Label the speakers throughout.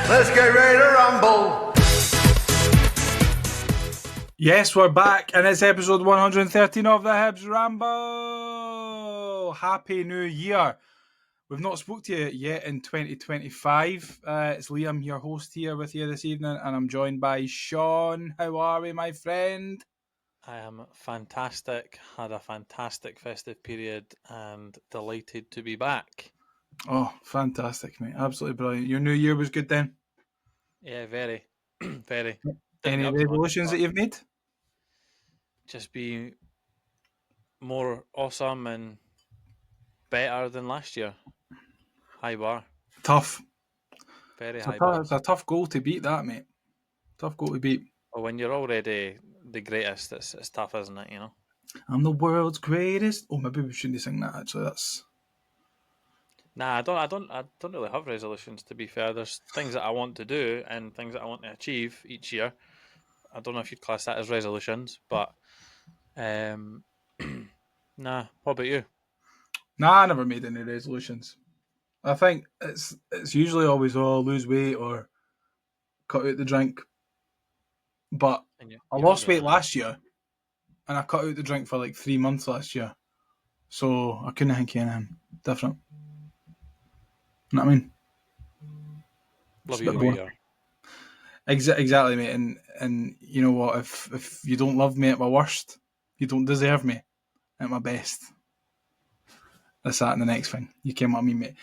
Speaker 1: Let's get ready to rumble.
Speaker 2: Yes, we're back, and it's episode 113 of the Hibs Ramble. Happy New Year. We've not spoke to you yet in 2025. It's Liam, your host, here with you this evening, and I'm joined by Shaun. How are we, my friend?
Speaker 3: I am fantastic. Had a fantastic festive period and delighted to be back.
Speaker 2: Oh, fantastic, mate. Absolutely brilliant. Your new year was good then?
Speaker 3: Yeah, very, very.
Speaker 2: Any
Speaker 3: Didn't get up to much,
Speaker 2: resolutions that
Speaker 3: but
Speaker 2: you've made?
Speaker 3: just be more awesome and better than last year. High bar.
Speaker 2: Tough.
Speaker 3: Very
Speaker 2: It's
Speaker 3: high bar.
Speaker 2: a tough goal to beat, that, mate. Tough goal to beat.
Speaker 3: But when you're already the greatest, it's tough, isn't it, you know?
Speaker 2: I'm the world's greatest. Oh, maybe we shouldn't sing that, actually. That's...
Speaker 3: Nah, I don't really have resolutions, to be fair. There's things that I want to do and things that I want to achieve each year. I don't know if you'd class that as resolutions, but nah. What about you?
Speaker 2: Nah, I never made any resolutions. I think it's usually always lose weight or cut out the drink. But I lost weight last year, and I cut out the drink for like 3 months last year. So I couldn't think of anything different. You know what I mean?
Speaker 3: Love you who you are.
Speaker 2: Exactly, mate. And you know what? If you don't love me at my worst, you don't deserve me at my best. That's that and the next thing. You came at me, mate.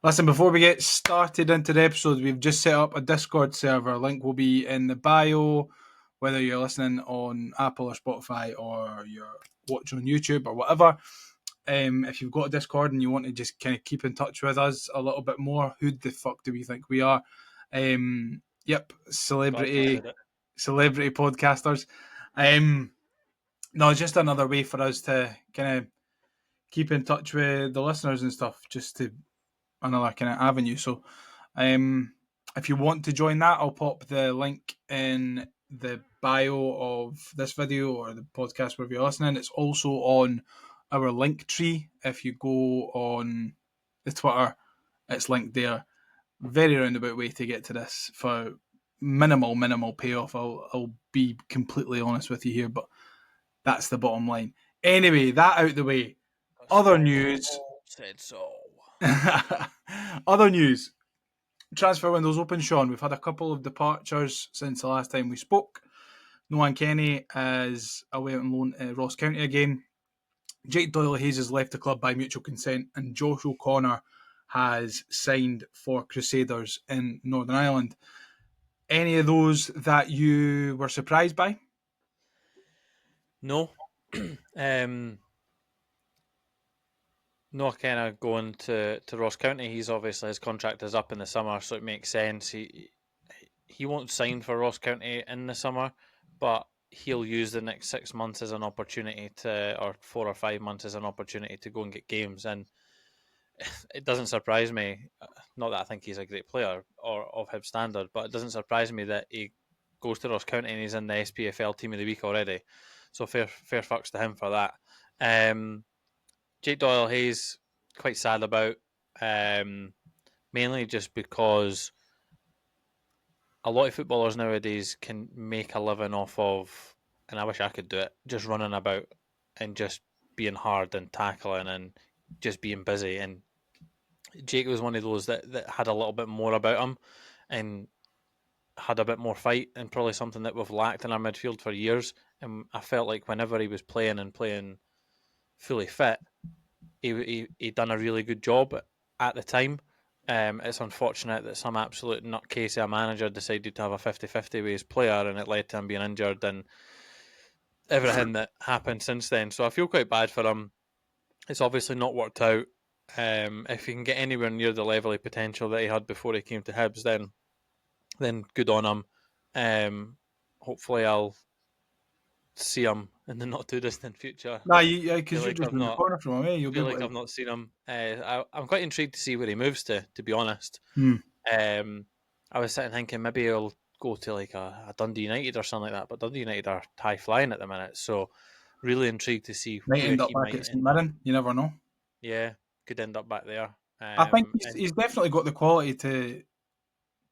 Speaker 2: Listen, before we get started into the episode, we've just set up a Discord server. Link will be in the bio, whether you're listening on Apple or Spotify or you're watching on YouTube or whatever. If you've got a Discord and you want to just kind of keep in touch with us a little bit more, who the fuck do we think we are? Yep, celebrity podcasters. No, it's just another way for us to kind of keep in touch with the listeners and stuff, just to another kind of avenue. So if you want to join that, I'll pop the link in the bio of this video or the podcast wherever you're listening. It's also on our link tree. If you go on the Twitter, it's linked there. Very roundabout way to get to this for minimal payoff. I'll be completely honest with you here, but that's the bottom line. Anyway, that out the way. Other news.
Speaker 3: Said so.
Speaker 2: Other news. Transfer window's open, Shaun. We've had a couple of departures since the last time we spoke. Nohan Kenny is away on loan at Ross County again. Jake Doyle-Hayes has left the club by mutual consent, and Josh O'Connor has signed for Crusaders in Northern Ireland. Any of those that you were surprised by?
Speaker 3: No. Noah Kenna going to Ross County. He's obviously, his contract is up in the summer, so it makes sense. He won't sign for Ross County in the summer, but he'll use the next 6 months as an opportunity or 4 or 5 months as an opportunity to go and get games. And it doesn't surprise me, not that I think he's a great player or of Hibs standard, but it doesn't surprise me that he goes to Ross County and he's in the SPFL Team of the Week already. So fair fucks to him for that. Jake Doyle-Hayes, quite sad about, mainly just because a lot of footballers nowadays can make a living off of, and I wish I could do it, just running about and just being hard and tackling and just being busy. And Jake was one of those that had a little bit more about him and had a bit more fight, and probably something that we've lacked in our midfield for years. And I felt like whenever he was playing fully fit, he done a really good job at the time. It's unfortunate that some absolute nutcase of a manager decided to have a 50-50 with his player, and it led to him being injured and everything that happened since then. So I feel quite bad for him. It's obviously not worked out. If he can get anywhere near the level of potential that he had before he came to Hibs, then good on him. Hopefully I'll see him in the not too distant future.
Speaker 2: Nah, because you're just in the corner from him, eh?
Speaker 3: I feel like I've not seen him. I'm quite intrigued to see where he moves to be honest. I was sitting thinking maybe he'll go to like a Dundee United or something like that, but Dundee United are high flying at the minute, so really intrigued to see
Speaker 2: might end up back at St Mirren. You never know.
Speaker 3: Yeah, could end up back there.
Speaker 2: I think he's definitely got the quality to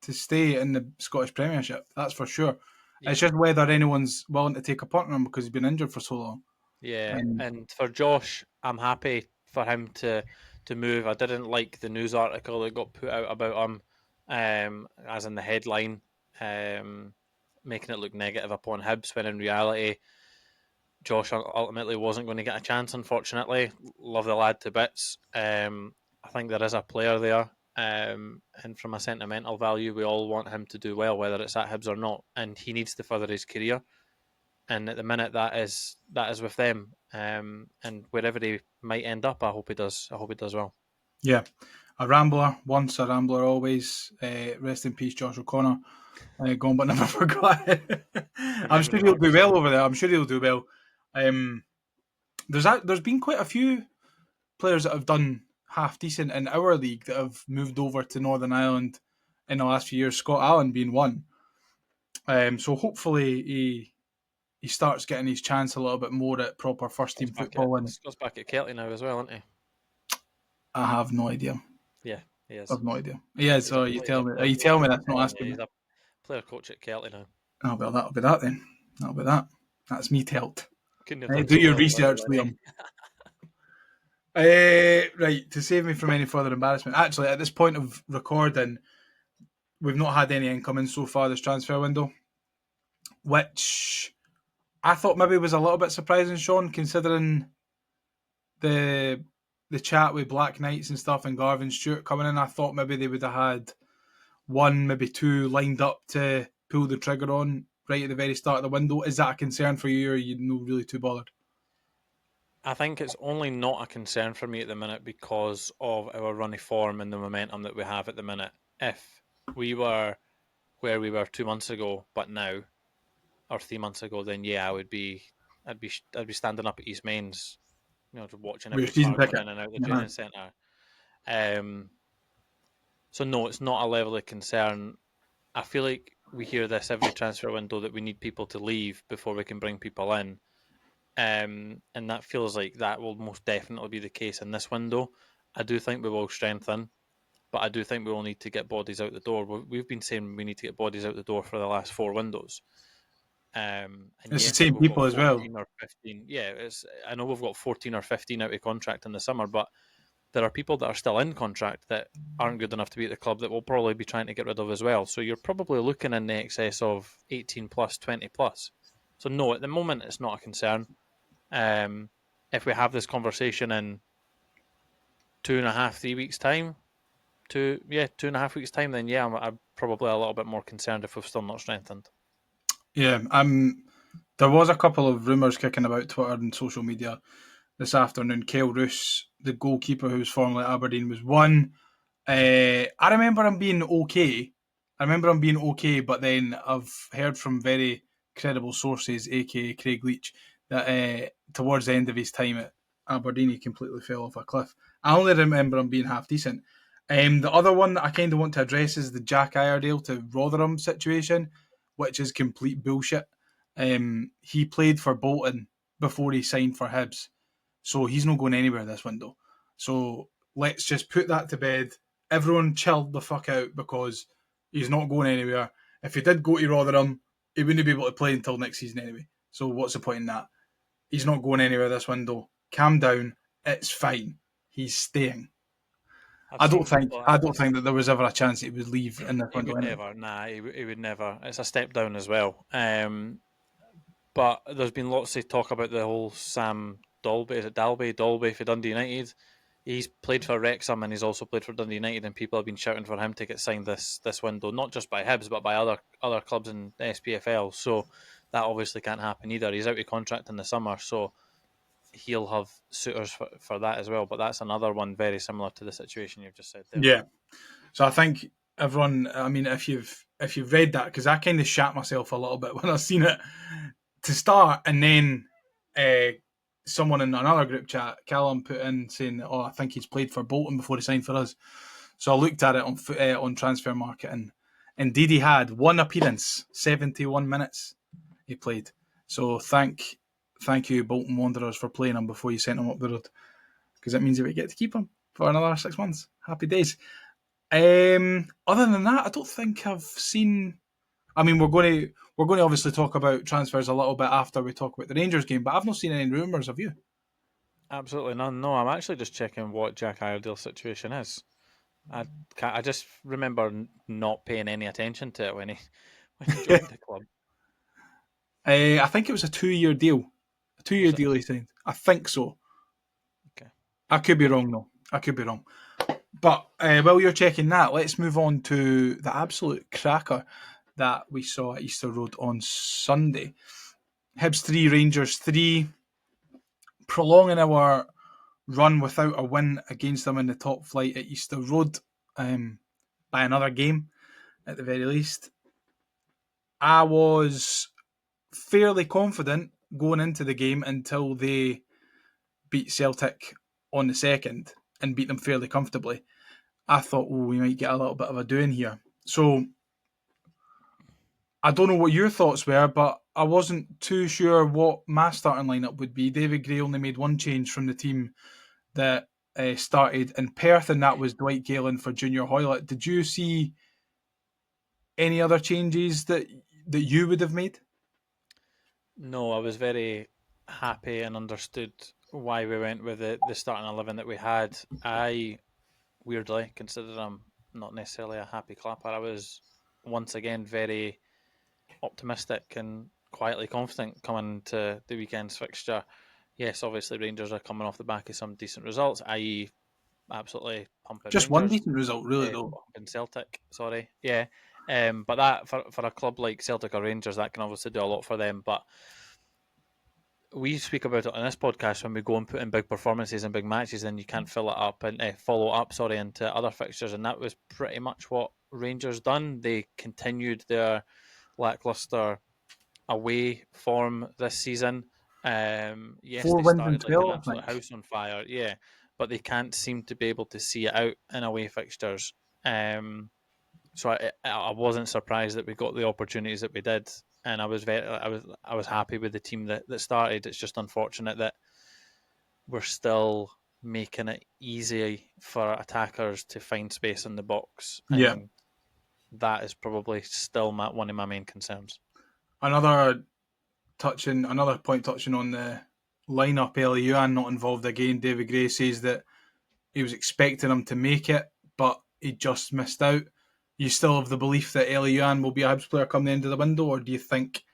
Speaker 2: to stay in the Scottish Premiership. That's for sure.
Speaker 3: Yeah.
Speaker 2: It's just whether anyone's willing to take a punt on him because he's been injured for so long.
Speaker 3: Yeah, and for Josh, I'm happy for him to move. I didn't like the news article that got put out about him, as in the headline, making it look negative upon Hibs, when in reality, Josh ultimately wasn't going to get a chance. Unfortunately, love the lad to bits. I think there is a player there, and from a sentimental value, we all want him to do well, whether it's at Hibs or not, and he needs to further his career. And at the minute, that is with them. And wherever he might end up, I hope he does. I hope he does well.
Speaker 2: Yeah, a Rambler, once a Rambler, always. Rest in peace, Josh O'Connor. Gone but never forgotten. I'm sure he'll do well over there. I'm sure he'll do well. There's been quite a few players that have done half decent in our league that have moved over to Northern Ireland in the last few years. Scott Allen being one. So hopefully he starts getting his chance a little bit more at proper first team football. And
Speaker 3: Scott's back at Kelty now as well, isn't he?
Speaker 2: I have no idea.
Speaker 3: Yeah, he is.
Speaker 2: I've no idea. Yeah, so you tell me. You
Speaker 3: Player
Speaker 2: tell me
Speaker 3: coach
Speaker 2: that's not asking me.
Speaker 3: He's a player coach at Kelty now.
Speaker 2: Oh well, that'll be that then. That'll be that. That's me told.
Speaker 3: Couldn't have done
Speaker 2: Do
Speaker 3: so
Speaker 2: your
Speaker 3: well,
Speaker 2: research,
Speaker 3: well,
Speaker 2: Liam. Right, to save me from any further embarrassment. Actually, at this point of recording, we've not had any incoming so far this transfer window, which I thought maybe was a little bit surprising, Shaun, considering the chat with Black Knights and stuff and Garvin Stewart coming in. I thought maybe they would have had one, maybe two lined up to pull the trigger on right at the very start of the window. Is that a concern for you, or are you not really too bothered?
Speaker 3: I think it's only not a concern for me at the minute because of our runny form and the momentum that we have at the minute. If we were where we were 2 months ago, but now, or 3 months ago, then yeah, I'd be standing up at East Mains, just watching
Speaker 2: With your
Speaker 3: every
Speaker 2: season
Speaker 3: car going
Speaker 2: ticket.
Speaker 3: in and out the
Speaker 2: Yeah.
Speaker 3: training centre. So no, it's not a level of concern. I feel like we hear this every transfer window that we need people to leave before we can bring people in. And that feels like that will most definitely be the case in this window. I do think we will strengthen, but I do think we will need to get bodies out the door. We've been saying we need to get bodies out the door for the last 4 windows. And
Speaker 2: It's
Speaker 3: yes,
Speaker 2: the same
Speaker 3: we've got
Speaker 2: people as well.
Speaker 3: 14 or 15. Yeah, I know we've got 14 or 15 out of contract in the summer, but there are people that are still in contract that aren't good enough to be at the club that we'll probably be trying to get rid of as well. So you're probably looking in the excess of 18 plus, 20 plus. So no, at the moment it's not a concern. If we have this conversation in 2.5, 3 weeks' time, 2.5 weeks' time, then yeah, I'm probably a little bit more concerned if we've still not strengthened.
Speaker 2: Yeah, there was a couple of rumours kicking about Twitter and social media this afternoon. Kyle Roos, the goalkeeper who was formerly at Aberdeen, was one. I remember him being okay. But then I've heard from very credible sources, aka Craig Leach, that towards the end of his time at Aberdeen, he completely fell off a cliff. I only remember him being half decent. The other one that I kind of want to address is the Jack Iredale to Rotherham situation, which is complete bullshit. He played for Bolton before he signed for Hibs, so he's not going anywhere this window. So let's just put that to bed. Everyone chilled the fuck out because he's not going anywhere. If he did go to Rotherham, he wouldn't be able to play until next season anyway. So what's the point in that? He's not going anywhere this window. Calm down. It's fine. He's staying. I don't think that there was ever a chance he would leave in this window.
Speaker 3: He would never. Nah, he would never. It's a step down as well. But there's been lots of talk about the whole Sam Dalby. Is it Dalby? Dalby for Dundee United. He's played for Wrexham and he's also played for Dundee United, and people have been shouting for him to get signed this window, not just by Hibs but by other clubs in the SPFL. So that obviously can't happen either. He's out of contract in the summer, so he'll have suitors for that as well. But that's another one very similar to the situation you've just said there.
Speaker 2: Yeah. So I think everyone, I mean, if you've read that, because I kind of shat myself a little bit when I seen it to start, and then someone in another group chat, Callum, put in saying, "Oh, I think he's played for Bolton before he signed for us." So I looked at it on Transfer Market, and indeed he had one appearance, 71 minutes he played. So thank you, Bolton Wanderers, for playing him before you sent him up the road, because it means that we get to keep him for another 6 months. Happy days. Other than that, I don't think I've seen. I mean, we're going to obviously talk about transfers a little bit after we talk about the Rangers game, but I've not seen any rumours. Have you?
Speaker 3: Absolutely none. No, I'm actually just checking what Jack Iredale's situation is. I I just remember not paying any attention to it when he when he joined the club.
Speaker 2: I think it was a 2-year deal. A two-year
Speaker 3: Was it?
Speaker 2: deal he signed. I think so.
Speaker 3: Okay.
Speaker 2: I could be wrong though. I could be wrong. But while you're checking that, let's move on to the absolute cracker that we saw at Easter Road on Sunday. Hibs 3, Rangers 3, prolonging our run without a win against them in the top flight at Easter Road by another game at the very least. I was fairly confident going into the game until they beat Celtic on the second and beat them fairly comfortably. I thought, oh, we might get a little bit of a doing here. So I don't know what your thoughts were, but I wasn't too sure what my starting lineup would be. David Gray only made one change from the team that started in Perth, and that was Dwight Galen for Junior Hoylett. Did you see any other changes that you would have made?
Speaker 3: No, I was very happy and understood why we went with the starting 11 that we had. I weirdly, consider I'm not necessarily a happy clapper, I was once again very optimistic and quietly confident coming to the weekend's fixture. Yes, obviously Rangers are coming off the back of some decent results, i.e., absolutely pumping
Speaker 2: Just one
Speaker 3: Rangers,
Speaker 2: decent result, really, though.
Speaker 3: pumping Celtic. Sorry, yeah. But that for a club like Celtic or Rangers, that can obviously do a lot for them. But we speak about it on this podcast when we go and put in big performances and big matches, and you can't fill it up and follow up, into other fixtures, and that was pretty much what Rangers done. They continued their lackluster away form this season. Yes,
Speaker 2: 4
Speaker 3: they
Speaker 2: wins in
Speaker 3: started like an
Speaker 2: 12, I
Speaker 3: absolute
Speaker 2: think.
Speaker 3: house on fire, yeah, but they can't seem to be able to see it out in away fixtures. So I wasn't surprised that we got the opportunities that we did, and I was happy with the team that started. It's just unfortunate that we're still making it easy for attackers to find space in the box,
Speaker 2: Yeah.
Speaker 3: and that is probably still one of my main concerns.
Speaker 2: Another point touching on the lineup, Eliuan not involved again. David Gray says that he was expecting him to make it, but he just missed out. You still have the belief that Eliuan will be a Hibs player come the end of the window, or do you think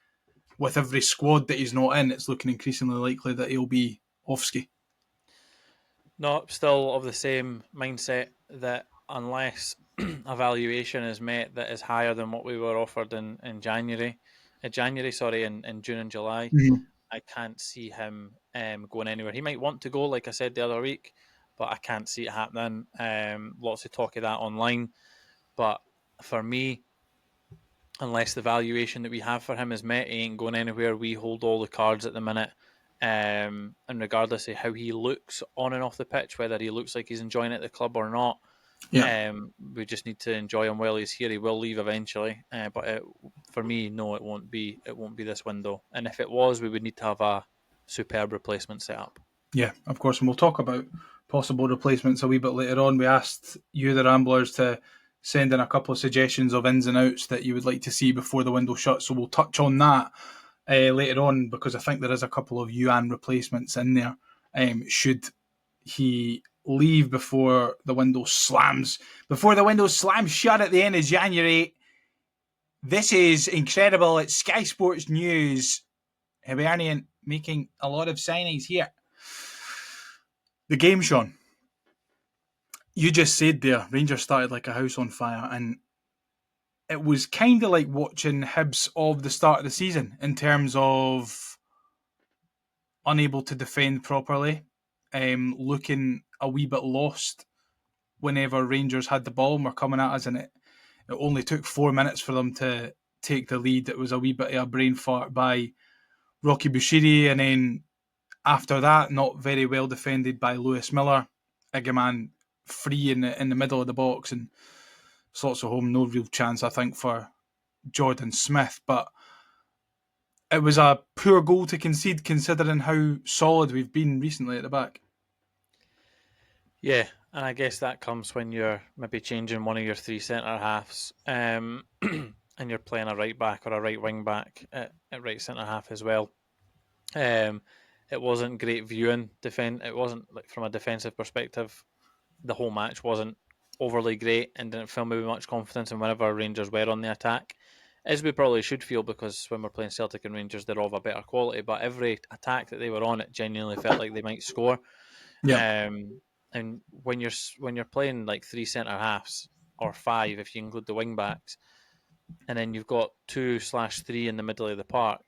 Speaker 2: with every squad that he's not in, it's looking increasingly likely that he'll be Offski?
Speaker 3: No, still of the same mindset that unless a valuation is met that is higher than what we were offered in January, sorry, in June and July,
Speaker 2: Mm-hmm.
Speaker 3: I can't see him going anywhere. He might want to go, like I said the other week, but I can't see it happening. Lots of talk of that online, but for me, unless the valuation that we have for him is met, he ain't going anywhere. We hold all the cards at the minute. And regardless of how he looks on and off the pitch, whether he looks like he's enjoying it at the club or not,
Speaker 2: Yeah.
Speaker 3: we just need to enjoy him while he's here. He will leave eventually, but for me, no, it won't be. It won't be this window. And if it was, we would need to have a superb replacement set up.
Speaker 2: Yeah, of course, and we'll talk about possible replacements a wee bit later on. We asked you, the Ramblers, to send in a couple of suggestions of ins and outs that you would like to see before the window shuts, so we'll touch on that later on, because I think there is a couple of Yuan replacements in there. Should he leave before the window slams shut at the end of January? This is incredible. It's Sky Sports News. Hibernian making a lot of signings here. The game, Shaun. You just said there, Rangers started like a house on fire, and it was kind of like watching Hibs of the start of the season in terms of unable to defend properly, looking a wee bit lost whenever Rangers had the ball and were coming at us, and it only took 4 minutes for them to take the lead. It was a wee bit of a brain fart by Rocky Bushiri, and then after that, not very well defended by Lewis Miller. Igaman free in the middle of the box and slots of home. No real chance, I think, for Jordan Smith. But it was a poor goal to concede, considering how solid we've been recently at the back.
Speaker 3: Yeah, And I guess that comes when you're maybe changing one of your three centre halves, and you're playing a right back or a right wing back at right centre half as well. It wasn't great viewing. It wasn't like from a defensive perspective. The whole match wasn't overly great and didn't fill me with much confidence. And whenever Rangers were on the attack, as we probably should feel, because when we're playing Celtic and Rangers, they're of a better quality. But every attack that they were on, it genuinely felt like they might score.
Speaker 2: Yeah.
Speaker 3: And when you're playing like three centre halves or five, if you include the wing backs, and then you've got 2/3 in the middle of the park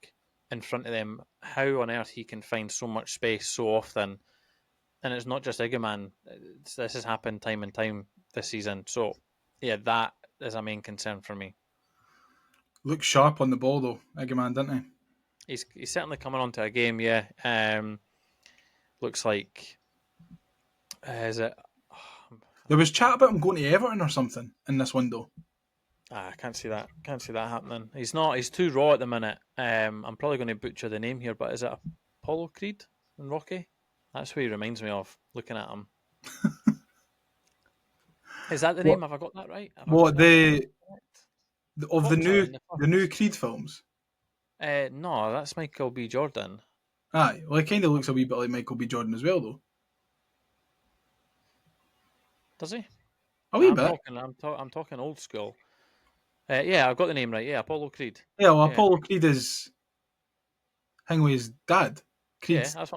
Speaker 3: in front of them, how on earth he can find so much space so often? And it's not just Igaman. This has happened time and time this season. So, yeah, that is a main concern for me.
Speaker 2: Looked sharp on the ball though, Eggman, didn't he?
Speaker 3: He's certainly coming onto a game. Yeah, looks like is it?
Speaker 2: There was chat about him going to Everton or something in this window.
Speaker 3: I can't see that. Can't see that happening. He's not. He's too raw at the minute. I'm probably going to butcher the name here, but is it Apollo Creed and Rocky? That's who he reminds me of. Looking at him, is that the name? Have I got that right?
Speaker 2: What the of
Speaker 3: Boxer
Speaker 2: the new Creed films?
Speaker 3: No, that's Michael B. Jordan.
Speaker 2: Aye, well, it kind of looks a wee bit like Michael B. Jordan as well, though.
Speaker 3: Does he?
Speaker 2: A wee bit.
Speaker 3: I'm talking old school. Yeah, I've got the name right. Yeah, Apollo Creed.
Speaker 2: Yeah, well,
Speaker 3: Yeah.
Speaker 2: Apollo Creed is hanging with his dad. Creed's.
Speaker 3: Yeah, that's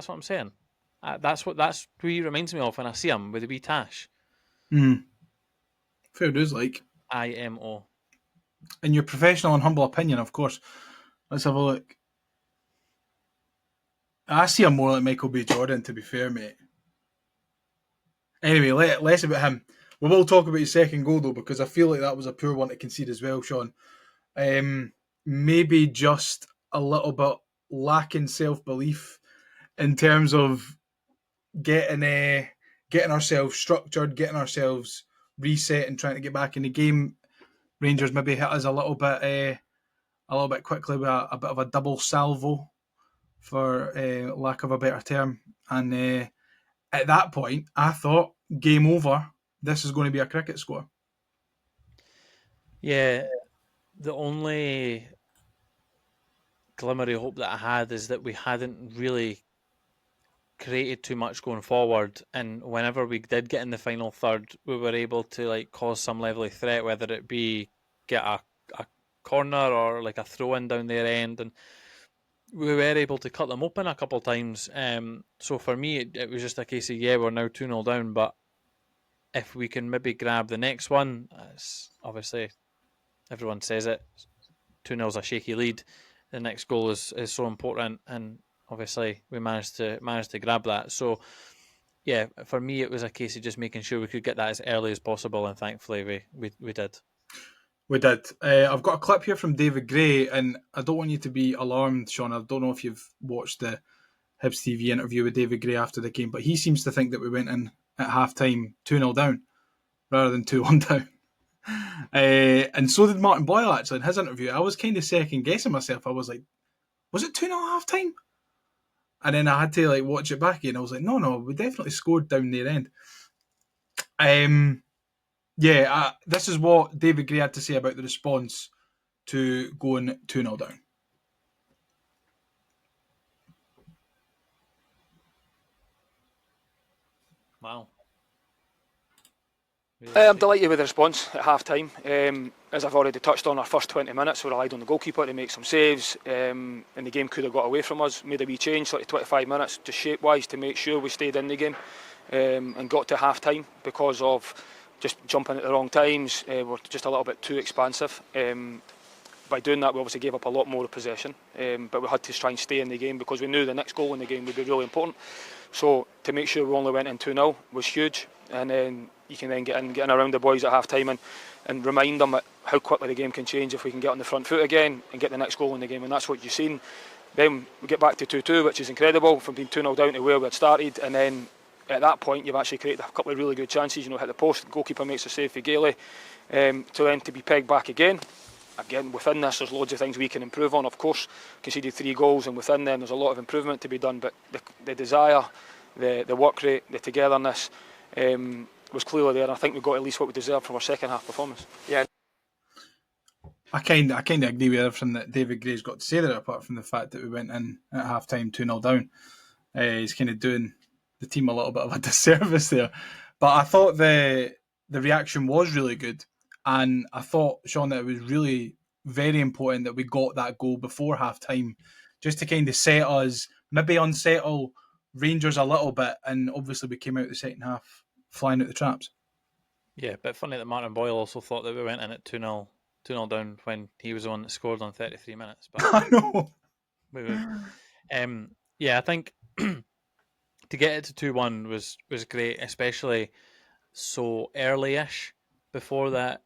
Speaker 3: what I'm saying. That's who he reminds me of when I see him with the wee tash.
Speaker 2: Fair dues, like.
Speaker 3: IMO.
Speaker 2: In your professional and humble opinion, of course. Let's have a look. I see him more like Michael B. Jordan, to be fair, mate. Anyway, less about him. We will talk about his second goal, though, because I feel like that was a poor one to concede as well, Shaun. Maybe just a little bit lacking self-belief in terms of getting ourselves structured, getting ourselves reset, and trying to get back in the game. Rangers maybe hit us a little bit quickly with a bit of a double salvo, for lack of a better term. And at that point, I thought, game over. This is going to be a cricket score.
Speaker 3: Yeah, the only glimmer of hope that I had is that we hadn't really created too much going forward, and whenever we did get in the final third, we were able to like cause some level of threat, whether it be get a corner or like a throw in down their end, and we were able to cut them open a couple of times. So for me, it was just a case of we're now 2-0 down, but if we can maybe grab the next one, obviously everyone says it, 2-0 is a shaky lead. The next goal is so important, and obviously we managed to grab that. So yeah, for me it was a case of just making sure we could get that as early as possible, and thankfully we did.
Speaker 2: We did. I've got a clip here from David Gray, and I don't want you to be alarmed, Shaun. I don't know if you've watched the Hibs TV interview with David Gray after the game, but he seems to think that we went in at half-time 2-0 down rather than 2-1 down. And so did Martin Boyle, actually, in his interview. I was kind of second-guessing myself. I was like, was it 2-0 half-time? And then I had to watch it back again. I was like, no, we definitely scored down their end. This is what David Gray had to say about the response to going 2-0 down.
Speaker 3: Wow.
Speaker 4: I'm delighted with the response at half time. As I've already touched on, our first 20 minutes we relied on the goalkeeper to make some saves, and the game could have got away from us. Made a wee change, 25 minutes, just shape wise, to make sure we stayed in the game, and got to half time because of just jumping at the wrong times. We're just a little bit too expansive. By doing that, we obviously gave up a lot more of possession, but we had to try and stay in the game because we knew the next goal in the game would be really important. So to make sure we only went in 2-0 was huge, and then you can then get in around the boys at half time and remind them how quickly the game can change if we can get on the front foot again and get the next goal in the game, and that's what you've seen. Then we get back to 2-2, which is incredible, from being 2-0 down to where we had started, and then at that point you've actually created a couple of really good chances. Hit the post, the goalkeeper makes a save for Gailey, to be pegged back again. Again, within this, there's loads of things we can improve on. Of course, conceded 3 goals, and within them, there's a lot of improvement to be done. But the desire, the work rate, the togetherness, was clearly there. And I think we got at least what we deserved from our second half performance.
Speaker 1: Yeah.
Speaker 2: I kind of agree with everything that David Gray's got to say there, apart from the fact that we went in at half time 2-0 down. He's kind of doing the team a little bit of a disservice there. But I thought the reaction was really good. And I thought, Shaun, that it was really very important that we got that goal before half time, just to kind of set us, maybe unsettle Rangers a little bit. And obviously we came out the second half flying out the traps.
Speaker 3: Yeah, but funny that Martin Boyle also thought that we went in at 2-0 down when he was the one that scored on 33 minutes. But
Speaker 2: I know.
Speaker 3: Yeah, I think to get it to 2-1 was great, especially so early-ish before the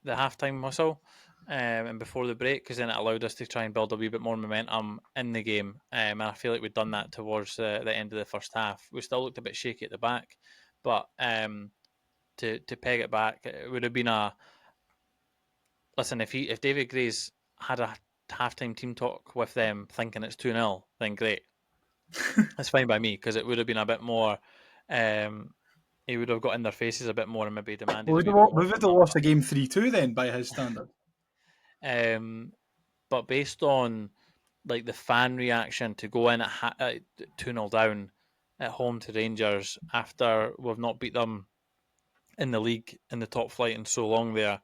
Speaker 3: halftime whistle and before the break, because then it allowed us to try and build a wee bit more momentum in the game. And I feel like we'd done that towards the end of the first half. We still looked a bit shaky at the back, but to peg it back, it would have been a listen. If David Gray's had a halftime team talk with them thinking it's 2-0, then great. That's fine by me, because it would have been a bit more. He would have got in their faces a bit more and maybe demanded.
Speaker 2: We would have lost a game 3-2 then by his standard.
Speaker 3: But based on like the fan reaction to go in at 2-0 down at home to Rangers after we've not beat them in the league in the top flight in so long there,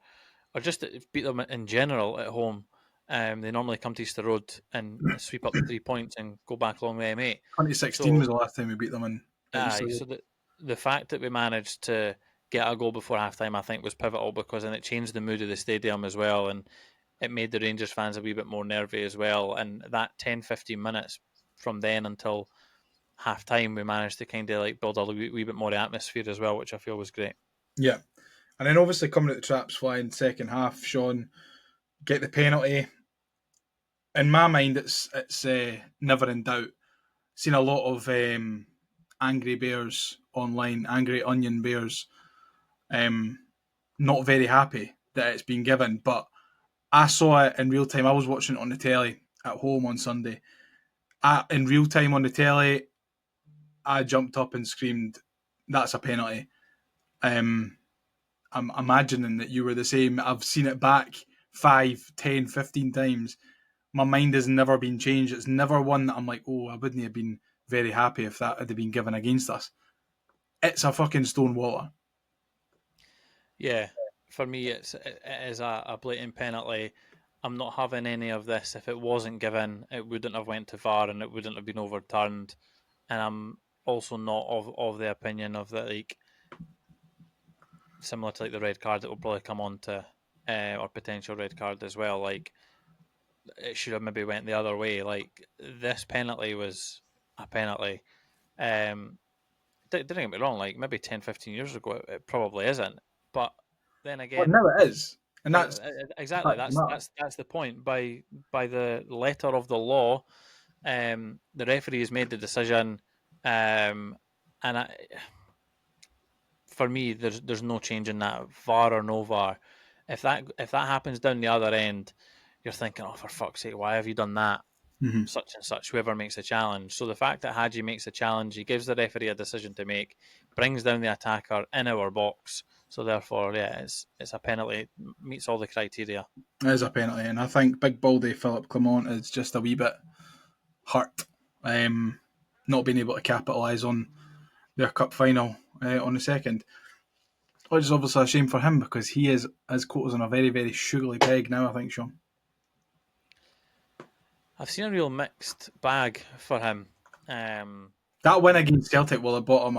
Speaker 3: or just beat them in general at home. They normally come to Easter Road and sweep up the 3 points and go back along the M8.
Speaker 2: 2016 was the last time we beat them in.
Speaker 3: So the fact that we managed to get a goal before halftime, I think, was pivotal, because then it changed the mood of the stadium as well, and it made the Rangers fans a wee bit more nervy as well. And that 10-15 minutes from then until halftime, we managed to kind of like build a wee bit more atmosphere as well, which I feel was great.
Speaker 2: Yeah. And then obviously coming at the traps flying second half, Shaun, get the penalty. In my mind, it's never in doubt. Seen a lot of angry bears online, angry onion bears, not very happy that it's been given. But I saw it in real time. I was watching it on the telly at home on Sunday. In real time on the telly, I jumped up and screamed, "That's a penalty." I'm imagining that you were the same. I've seen it back 5, 10, 15 times. My mind has never been changed. It's never one that I'm like, oh, I wouldn't have been very happy if that had been given against us. It's a fucking stone water.
Speaker 3: Yeah, for me, it is a blatant penalty. I'm not having any of this. If it wasn't given, it wouldn't have went to VAR and it wouldn't have been overturned. And I'm also not of the opinion of that, like, similar to like the red card that will probably come on to, or potential red card as well. Like, it should have maybe went the other way. Like, this penalty was a penalty. Don't get me wrong, like maybe 10, 15 years ago, it probably isn't. But then again,
Speaker 2: Well, no, it is, and that's
Speaker 3: exactly that's the point. By the letter of the law, the referee has made the decision, and for me, there's no change in that, VAR or no VAR. If that happens down the other end, you're thinking, oh, for fuck's sake, why have you done that?
Speaker 2: Mm-hmm.
Speaker 3: Such and such, whoever makes a challenge. So the fact that Hadji makes a challenge, he gives the referee a decision to make, brings down the attacker in our box. So therefore, yeah, it's a penalty. It meets all the criteria.
Speaker 2: It is a penalty, and I think Big Baldy Philip Clement is just a wee bit hurt, not being able to capitalise on their cup final on the second. Which is obviously a shame for him, because he is, his quota's on a very, very sugary peg now, I think, Shaun.
Speaker 3: I've seen a real mixed bag for him.
Speaker 2: That win against Celtic will have bought him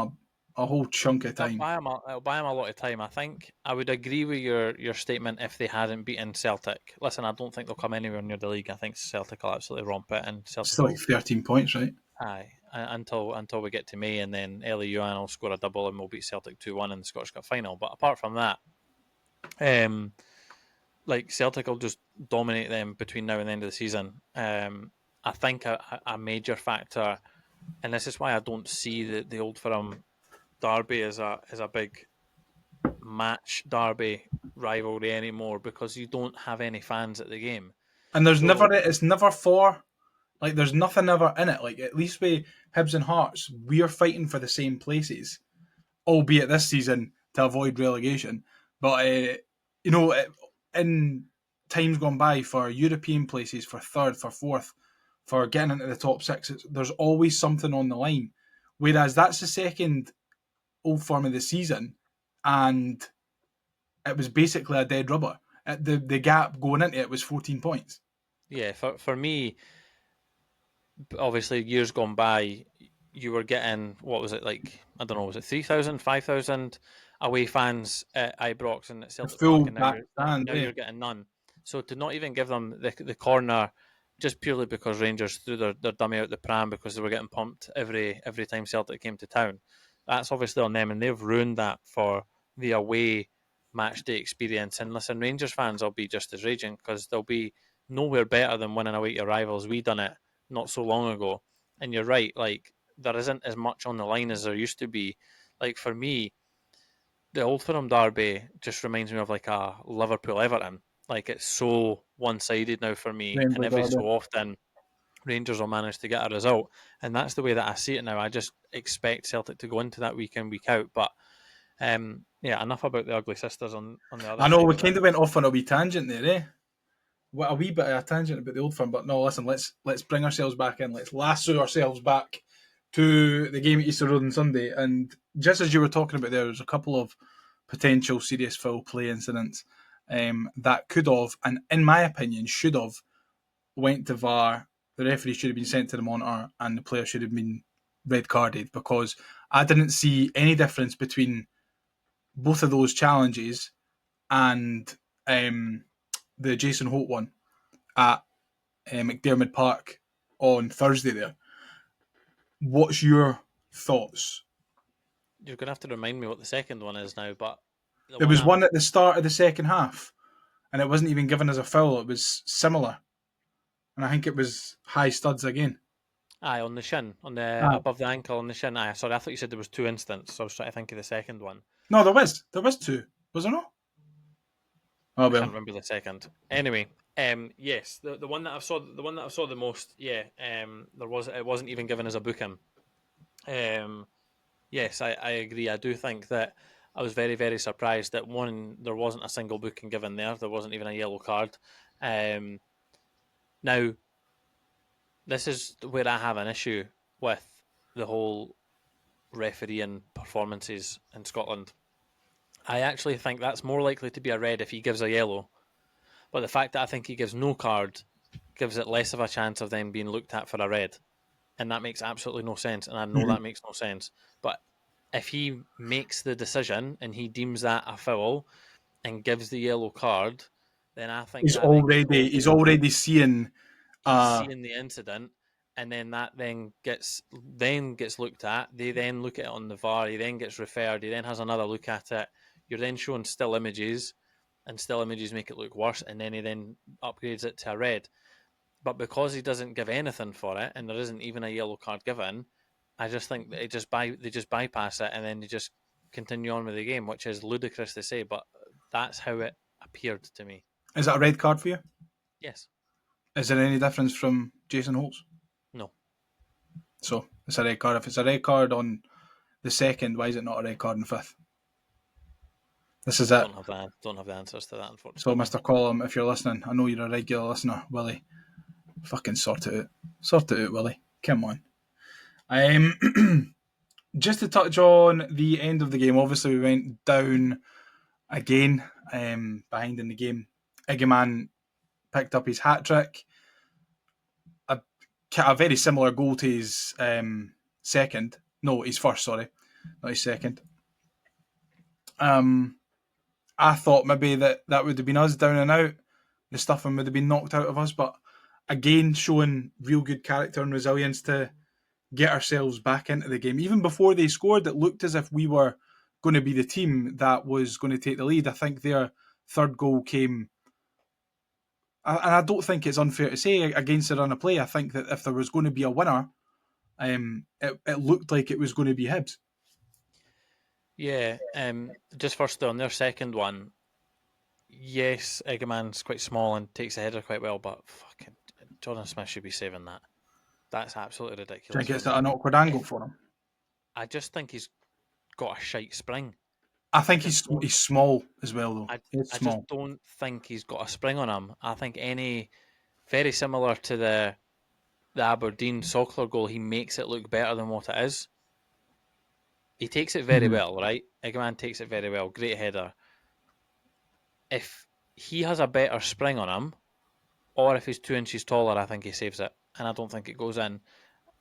Speaker 2: a whole chunk of time.
Speaker 3: It'll buy him a lot of time. I think I would agree with your statement if they hadn't beaten Celtic. Listen, I don't think they'll come anywhere near the league. I think Celtic will absolutely romp it, and Celtic
Speaker 2: Still like 13 points, right?
Speaker 3: Aye, until we get to May, and then Ellie Yuan will score a double and we'll beat Celtic 2-1 in the Scottish Cup final. But apart from that, like Celtic will just dominate them between now and the end of the season. I think a major factor, and this is why I don't see the Old Firm derby as a big match derby rivalry anymore, because you don't have any fans at the game.
Speaker 2: And it's never for, like, there's nothing ever in it. Like, at least with Hibs and Hearts, we're fighting for the same places albeit this season to avoid relegation. But in times gone by for European places, for third, for fourth, for getting into the top six, there's always something on the line. Whereas that's the second Old Firm of the season, and it was basically a dead rubber. The gap going into it was 14 points.
Speaker 3: Yeah, for me, obviously years gone by, you were getting, what was it, like, I don't know, was it 3,000, 5,000 away fans at Ibrox and at
Speaker 2: The
Speaker 3: Celtic
Speaker 2: full
Speaker 3: Park, and
Speaker 2: back stand,
Speaker 3: now you're getting none. So to not even give them the corner just purely because Rangers threw their dummy out the pram because they were getting pumped every time Celtic came to town, that's obviously on them, and they've ruined that for the away match day experience. And listen, Rangers fans will be just as raging because they'll be nowhere better than winning away to your rivals. We done it not so long ago. And you're right, like, there isn't as much on the line as there used to be. Like, for me, the Old Firm derby just reminds me of like a Liverpool Everton. Like, it's so one sided now for me, and
Speaker 2: Rainbow
Speaker 3: every so
Speaker 2: Derby.
Speaker 3: often Rangers will manage to get a result, and that's the way that I see it now. I just expect Celtic to go into that week in, week out. But yeah, enough about the ugly sisters on the other
Speaker 2: I know
Speaker 3: side
Speaker 2: we
Speaker 3: of it.
Speaker 2: kind of went off on a wee tangent there, eh? Well, a wee bit of a tangent about the Old Firm, but no, listen, let's bring ourselves back in. Let's lasso ourselves back to the game at Easter Road on Sunday. And just as you were talking about, there was a couple of potential serious foul play incidents that could have, and in my opinion, should have went to VAR. The referee should have been sent to the monitor, and the player should have been red carded, because I didn't see any difference between both of those challenges and the Jason Holt one at McDermott Park on Thursday there. What's your thoughts?
Speaker 3: You're going to have to remind me what the second one is now, but
Speaker 2: There was one at the start of the second half, and it wasn't even given as a foul. It was similar, and I think it was high studs again.
Speaker 3: Aye, on the shin, on the
Speaker 2: Ah.
Speaker 3: above the ankle on the shin. Aye, sorry, I thought you said there was two incidents, so I was trying to think of the second one.
Speaker 2: No, there was two. Was there not? Oh
Speaker 3: I can't
Speaker 2: well.
Speaker 3: remember the second. Anyway, yes, the one that I saw the most, yeah, it wasn't even given as a booking. Yes, I agree. I do think that I was very, very surprised that one, there wasn't a single booking given there. There wasn't even a yellow card. Now, this is where I have an issue with the whole refereeing performances in Scotland. I actually think that's more likely to be a red if he gives a yellow. But the fact that I think he gives no card gives it less of a chance of them being looked at for a red. And that makes absolutely no sense. And I know that makes no sense. But if he makes the decision and he deems that a foul and gives the yellow card, then I think that then
Speaker 2: He's already seeing.
Speaker 3: he's seeing the incident, and then that then gets looked at. They then look at it on the VAR. He then gets referred. He then has another look at it. You're then shown still images, and still images make it look worse. And then he then upgrades it to a red. But because he doesn't give anything for it, and there isn't even a yellow card given, I just think that they just bypass it, and then they just continue on with the game, which is ludicrous to say, but that's how it appeared to me.
Speaker 2: Is that a red card for you?
Speaker 3: Yes.
Speaker 2: Is there any difference from Jason Holt's?
Speaker 3: No.
Speaker 2: So it's a red card. If it's a red card on the second, why is it not a red card on the fifth? This is it.
Speaker 3: Don't have the answers to that, unfortunately.
Speaker 2: So, Mr. Collum, if you're listening, I know you're a regular listener, Willie. Fucking sort it out. Sort it out, Willie. Come on. Just to touch on the end of the game, obviously we went down again behind in the game. Iggyman picked up his hat-trick. A very similar goal to his second. No, his first, sorry. Not his second. I thought maybe that would have been us down and out. The stuffing would have been knocked out of us, but again, showing real good character and resilience to get ourselves back into the game. Even before they scored, it looked as if we were going to be the team that was going to take the lead. I think their third goal came, and I don't think it's unfair to say, against the run of play. I think that if there was going to be a winner, it looked like it was going to be Hibs.
Speaker 3: Yeah, just first on their second one, yes, Eggman's quite small and takes the header quite well, but fucking Jordan Smith should be saving that. That's absolutely
Speaker 2: I
Speaker 3: ridiculous.
Speaker 2: think it's at an awkward angle for him.
Speaker 3: I just think he's got a shite spring.
Speaker 2: I think he's small as well, though.
Speaker 3: I
Speaker 2: He's
Speaker 3: just
Speaker 2: small.
Speaker 3: don't think he's got a spring on him. I think very similar to the Aberdeen Sockler goal, he makes it look better than what it is. He takes it very well, right? Eggman takes it very well. Great header. If he has a better spring on him, or if he's 2 inches taller, I think he saves it. And I don't think it goes in.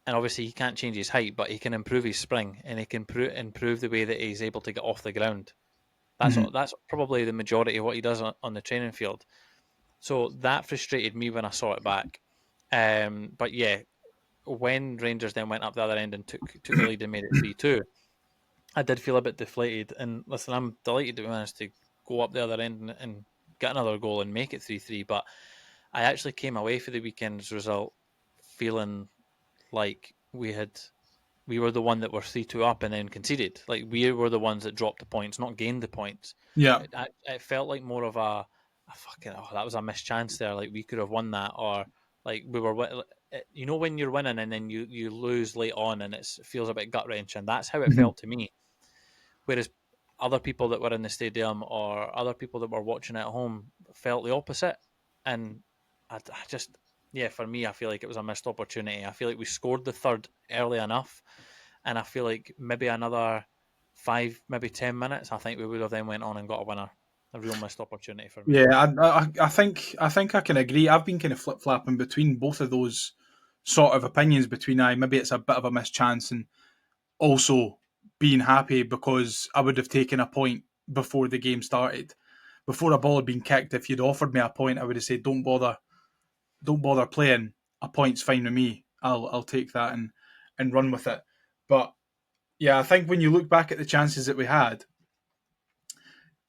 Speaker 3: And obviously he can't change his height, but he can improve his spring, and he can improve the way that he's able to get off the ground. That's probably the majority of what he does on the training field. So that frustrated me when I saw it back. But yeah, when Rangers then went up the other end and took the lead and made it 3-2, I did feel a bit deflated. And listen, I'm delighted that we managed to go up the other end and get another goal and make it 3-3. But I actually came away for the weekend's result feeling like we were the one that were 3-2 up and then conceded. Like, we were the ones that dropped the points, not gained the points.
Speaker 2: Yeah.
Speaker 3: It felt like more of a fucking, that was a missed chance there. Like, we could have won that, or like we were, when you're winning and then you lose late on and it feels a bit gut wrenching. That's how it felt to me. Whereas other people that were in the stadium or other people that were watching at home felt the opposite. And I just, for me, I feel like it was a missed opportunity. I feel like we scored the third early enough, and I feel like maybe another 5, maybe 10 minutes, I think we would have then went on and got a winner. A real missed opportunity for me.
Speaker 2: Yeah, I think I can agree. I've been kind of flip flopping between both of those sort of opinions. Between maybe it's a bit of a missed chance, and also being happy because I would have taken a point before the game started, before a ball had been kicked. If you'd offered me a point, I would have said, "Don't bother playing. A point's fine with me. I'll take that and run with it." But yeah, I think when you look back at the chances that we had,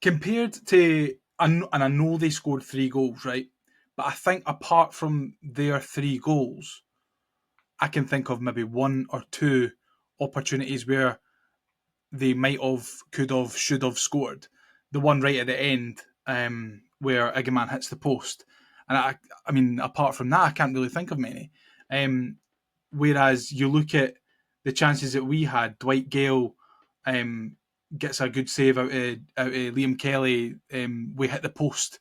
Speaker 2: compared to, and I know they scored 3 goals, right? But I think apart from their 3 goals, I can think of maybe 1 or 2 opportunities where they might have, could have, should have scored. The one right at the end, where Igman hits the post. And I mean, apart from that, I can't really think of many. Whereas you look at the chances that we had, Dwight Gale gets a good save out of Liam Kelly. We hit the post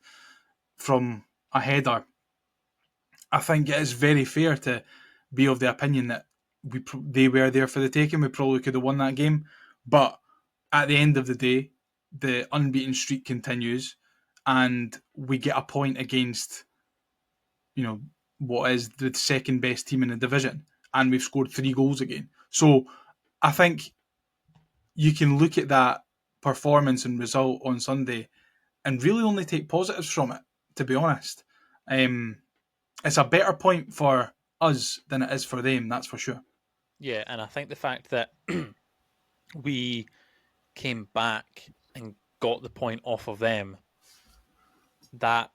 Speaker 2: from a header. I think it is very fair to be of the opinion that they were there for the taking. We probably could have won that game. But at the end of the day, the unbeaten streak continues, and we get a point against, what is the second best team in the division, and we've scored 3 goals again. So I think you can look at that performance and result on Sunday and really only take positives from it, to be honest. It's a better point for us than it is for them, that's for sure.
Speaker 3: Yeah, and I think the fact that we came back and got the point off of them, that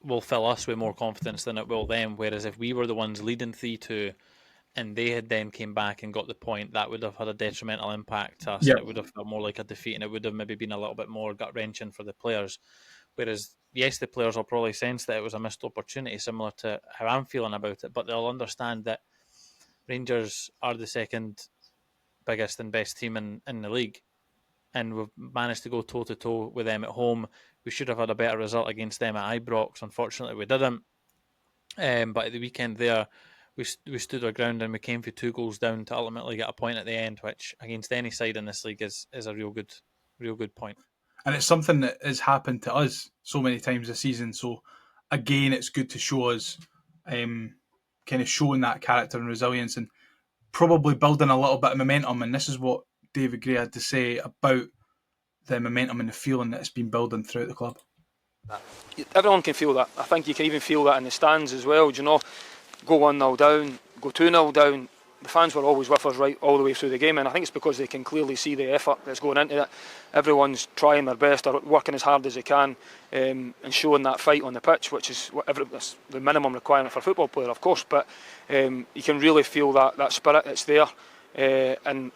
Speaker 3: will fill us with more confidence than it will them. Whereas if we were the ones leading 3-2 and they had then came back and got the point, that would have had a detrimental impact to us, and it would have felt more like a defeat, and it would have maybe been a little bit more gut-wrenching for the players. Whereas, yes, the players will probably sense that it was a missed opportunity, similar to how I'm feeling about it, but they'll understand that Rangers are the second biggest and best team in the league, and we've managed to go toe-to-toe with them at home. We should have had a better result against them at Ibrox. Unfortunately, we didn't. But at the weekend there, we stood our ground and we came for 2 goals down to ultimately get a point at the end, which against any side in this league is a real good point.
Speaker 2: And it's something that has happened to us so many times this season. So again, it's good to show us kind of showing that character and resilience and probably building a little bit of momentum. And this is what David Gray had to say about the momentum and the feeling that it's been building throughout the club.
Speaker 4: Everyone can feel that. I think you can even feel that in the stands as well. Do you know, go 1-0 down, go 2-0 down. The fans were always with us right all the way through the game, and I think it's because they can clearly see the effort that's going into it. Everyone's trying their best, or working as hard as they can, and showing that fight on the pitch, which is that's the minimum requirement for a football player, of course. But you can really feel that spirit that's there, and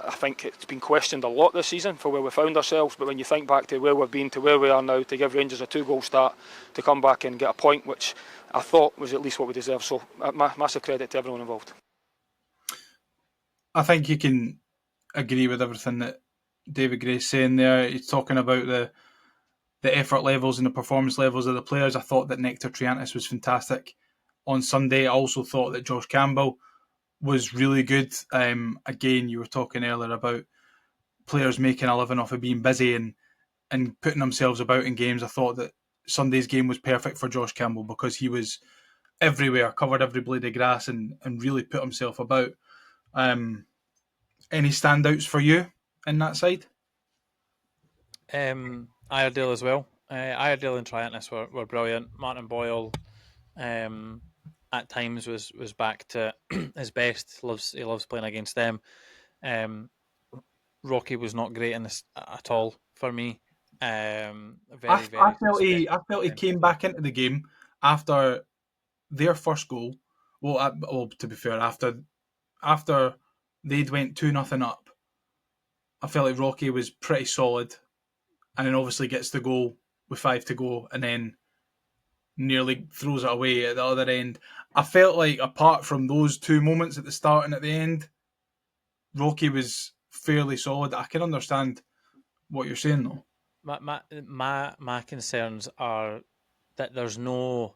Speaker 4: I think it's been questioned a lot this season for where we found ourselves. But when you think back to where we've been to where we are now, to give Rangers a 2-goal start, to come back and get a point, which I thought was at least what we deserved. So massive credit to everyone involved.
Speaker 2: I think you can agree with everything that David Gray's saying there. He's talking about the effort levels and the performance levels of the players. I thought that Nectar Triantis was fantastic on Sunday. I also thought that Josh Campbell was really good. Again, you were talking earlier about players making a living off of being busy and putting themselves about in games. I thought that Sunday's game was perfect for Josh Campbell because he was everywhere, covered every blade of grass and really put himself about. Any standouts for you in that side?
Speaker 3: Iredale as well. Iredale and Triantis were brilliant. Martin Boyle at times was back to his best. He loves playing against them. Rocky was not great in this at all for me.
Speaker 2: I felt he came back into the game after their first goal. Well, to be fair, after they'd went 2-0 up, I felt like Rocky was pretty solid, and then obviously gets the goal with 5 to go, and then nearly throws it away at the other end. I felt like apart from those two moments at the start and at the end, Rocky was fairly solid. I can understand what you're saying though.
Speaker 3: My concerns are that there's no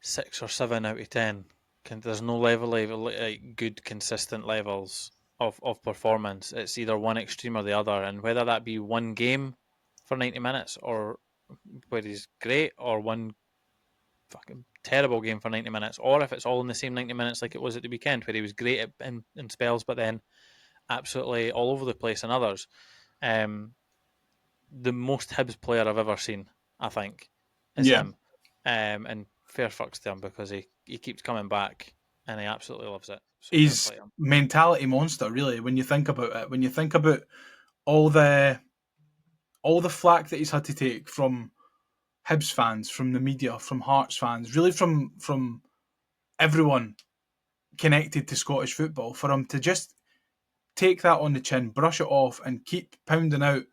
Speaker 3: 6 or 7 out of 10. There's no level of like good consistent levels of performance. It's either one extreme or the other, and whether that be one game for 90 minutes or where he's great, or one fucking terrible game for 90 minutes, or if it's all in the same 90 minutes like it was at the weekend where he was great in spells but then absolutely all over the place in others. The most Hibs player I've ever seen, I think, is him. And fair fucks to him because he keeps coming back and he absolutely loves it. So
Speaker 2: he's mentality monster, really, when you think about it. When you think about all the flack that he's had to take from Hibs fans, from the media, from Hearts fans, really from everyone connected to Scottish football, for him to just take that on the chin, brush it off, and keep pounding out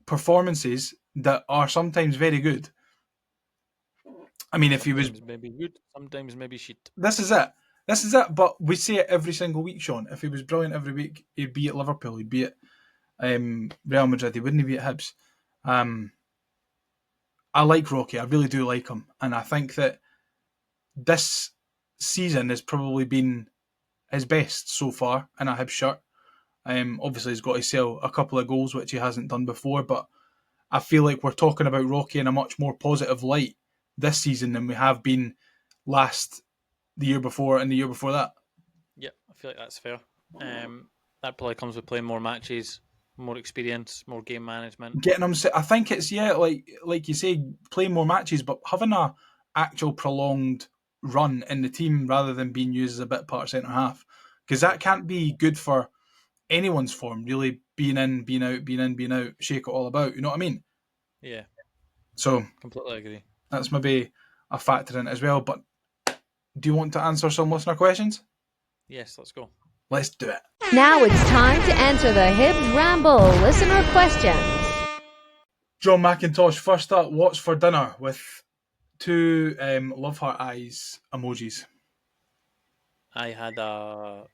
Speaker 2: performances that are sometimes very good. I mean, if he was
Speaker 3: maybe good, sometimes maybe shit.
Speaker 2: This is it. But we say it every single week, Shaun. If he was brilliant every week, he'd be at Liverpool, he'd be at Real Madrid, he wouldn't be at Hibs. I like Rocky. I really do like him, and I think that this season has probably been his best so far in a Hibs shirt. Obviously, he's got to sell a couple of goals, which he hasn't done before, but I feel like we're talking about Rocky in a much more positive light this season than we have been the year before and the year before that.
Speaker 3: Yeah, I feel like that's fair. That probably comes with playing more matches, more experience, more game management.
Speaker 2: Getting him, I think it's like you say, playing more matches, but having a actual prolonged run in the team rather than being used as a bit part centre half, because that can't be good for anyone's form. Really, being in, being out, being in, being out, shake it all about. You know what I mean?
Speaker 3: Yeah.
Speaker 2: So
Speaker 3: completely agree.
Speaker 2: That's maybe a factor in it as well. But do you want to answer some listener questions?
Speaker 3: Yes, let's go.
Speaker 2: Let's do it.
Speaker 5: Now it's time to answer the Hibs Ramble listener questions.
Speaker 2: John McIntosh, first up, what's for dinner? With 2 love heart eyes emojis.
Speaker 3: I had a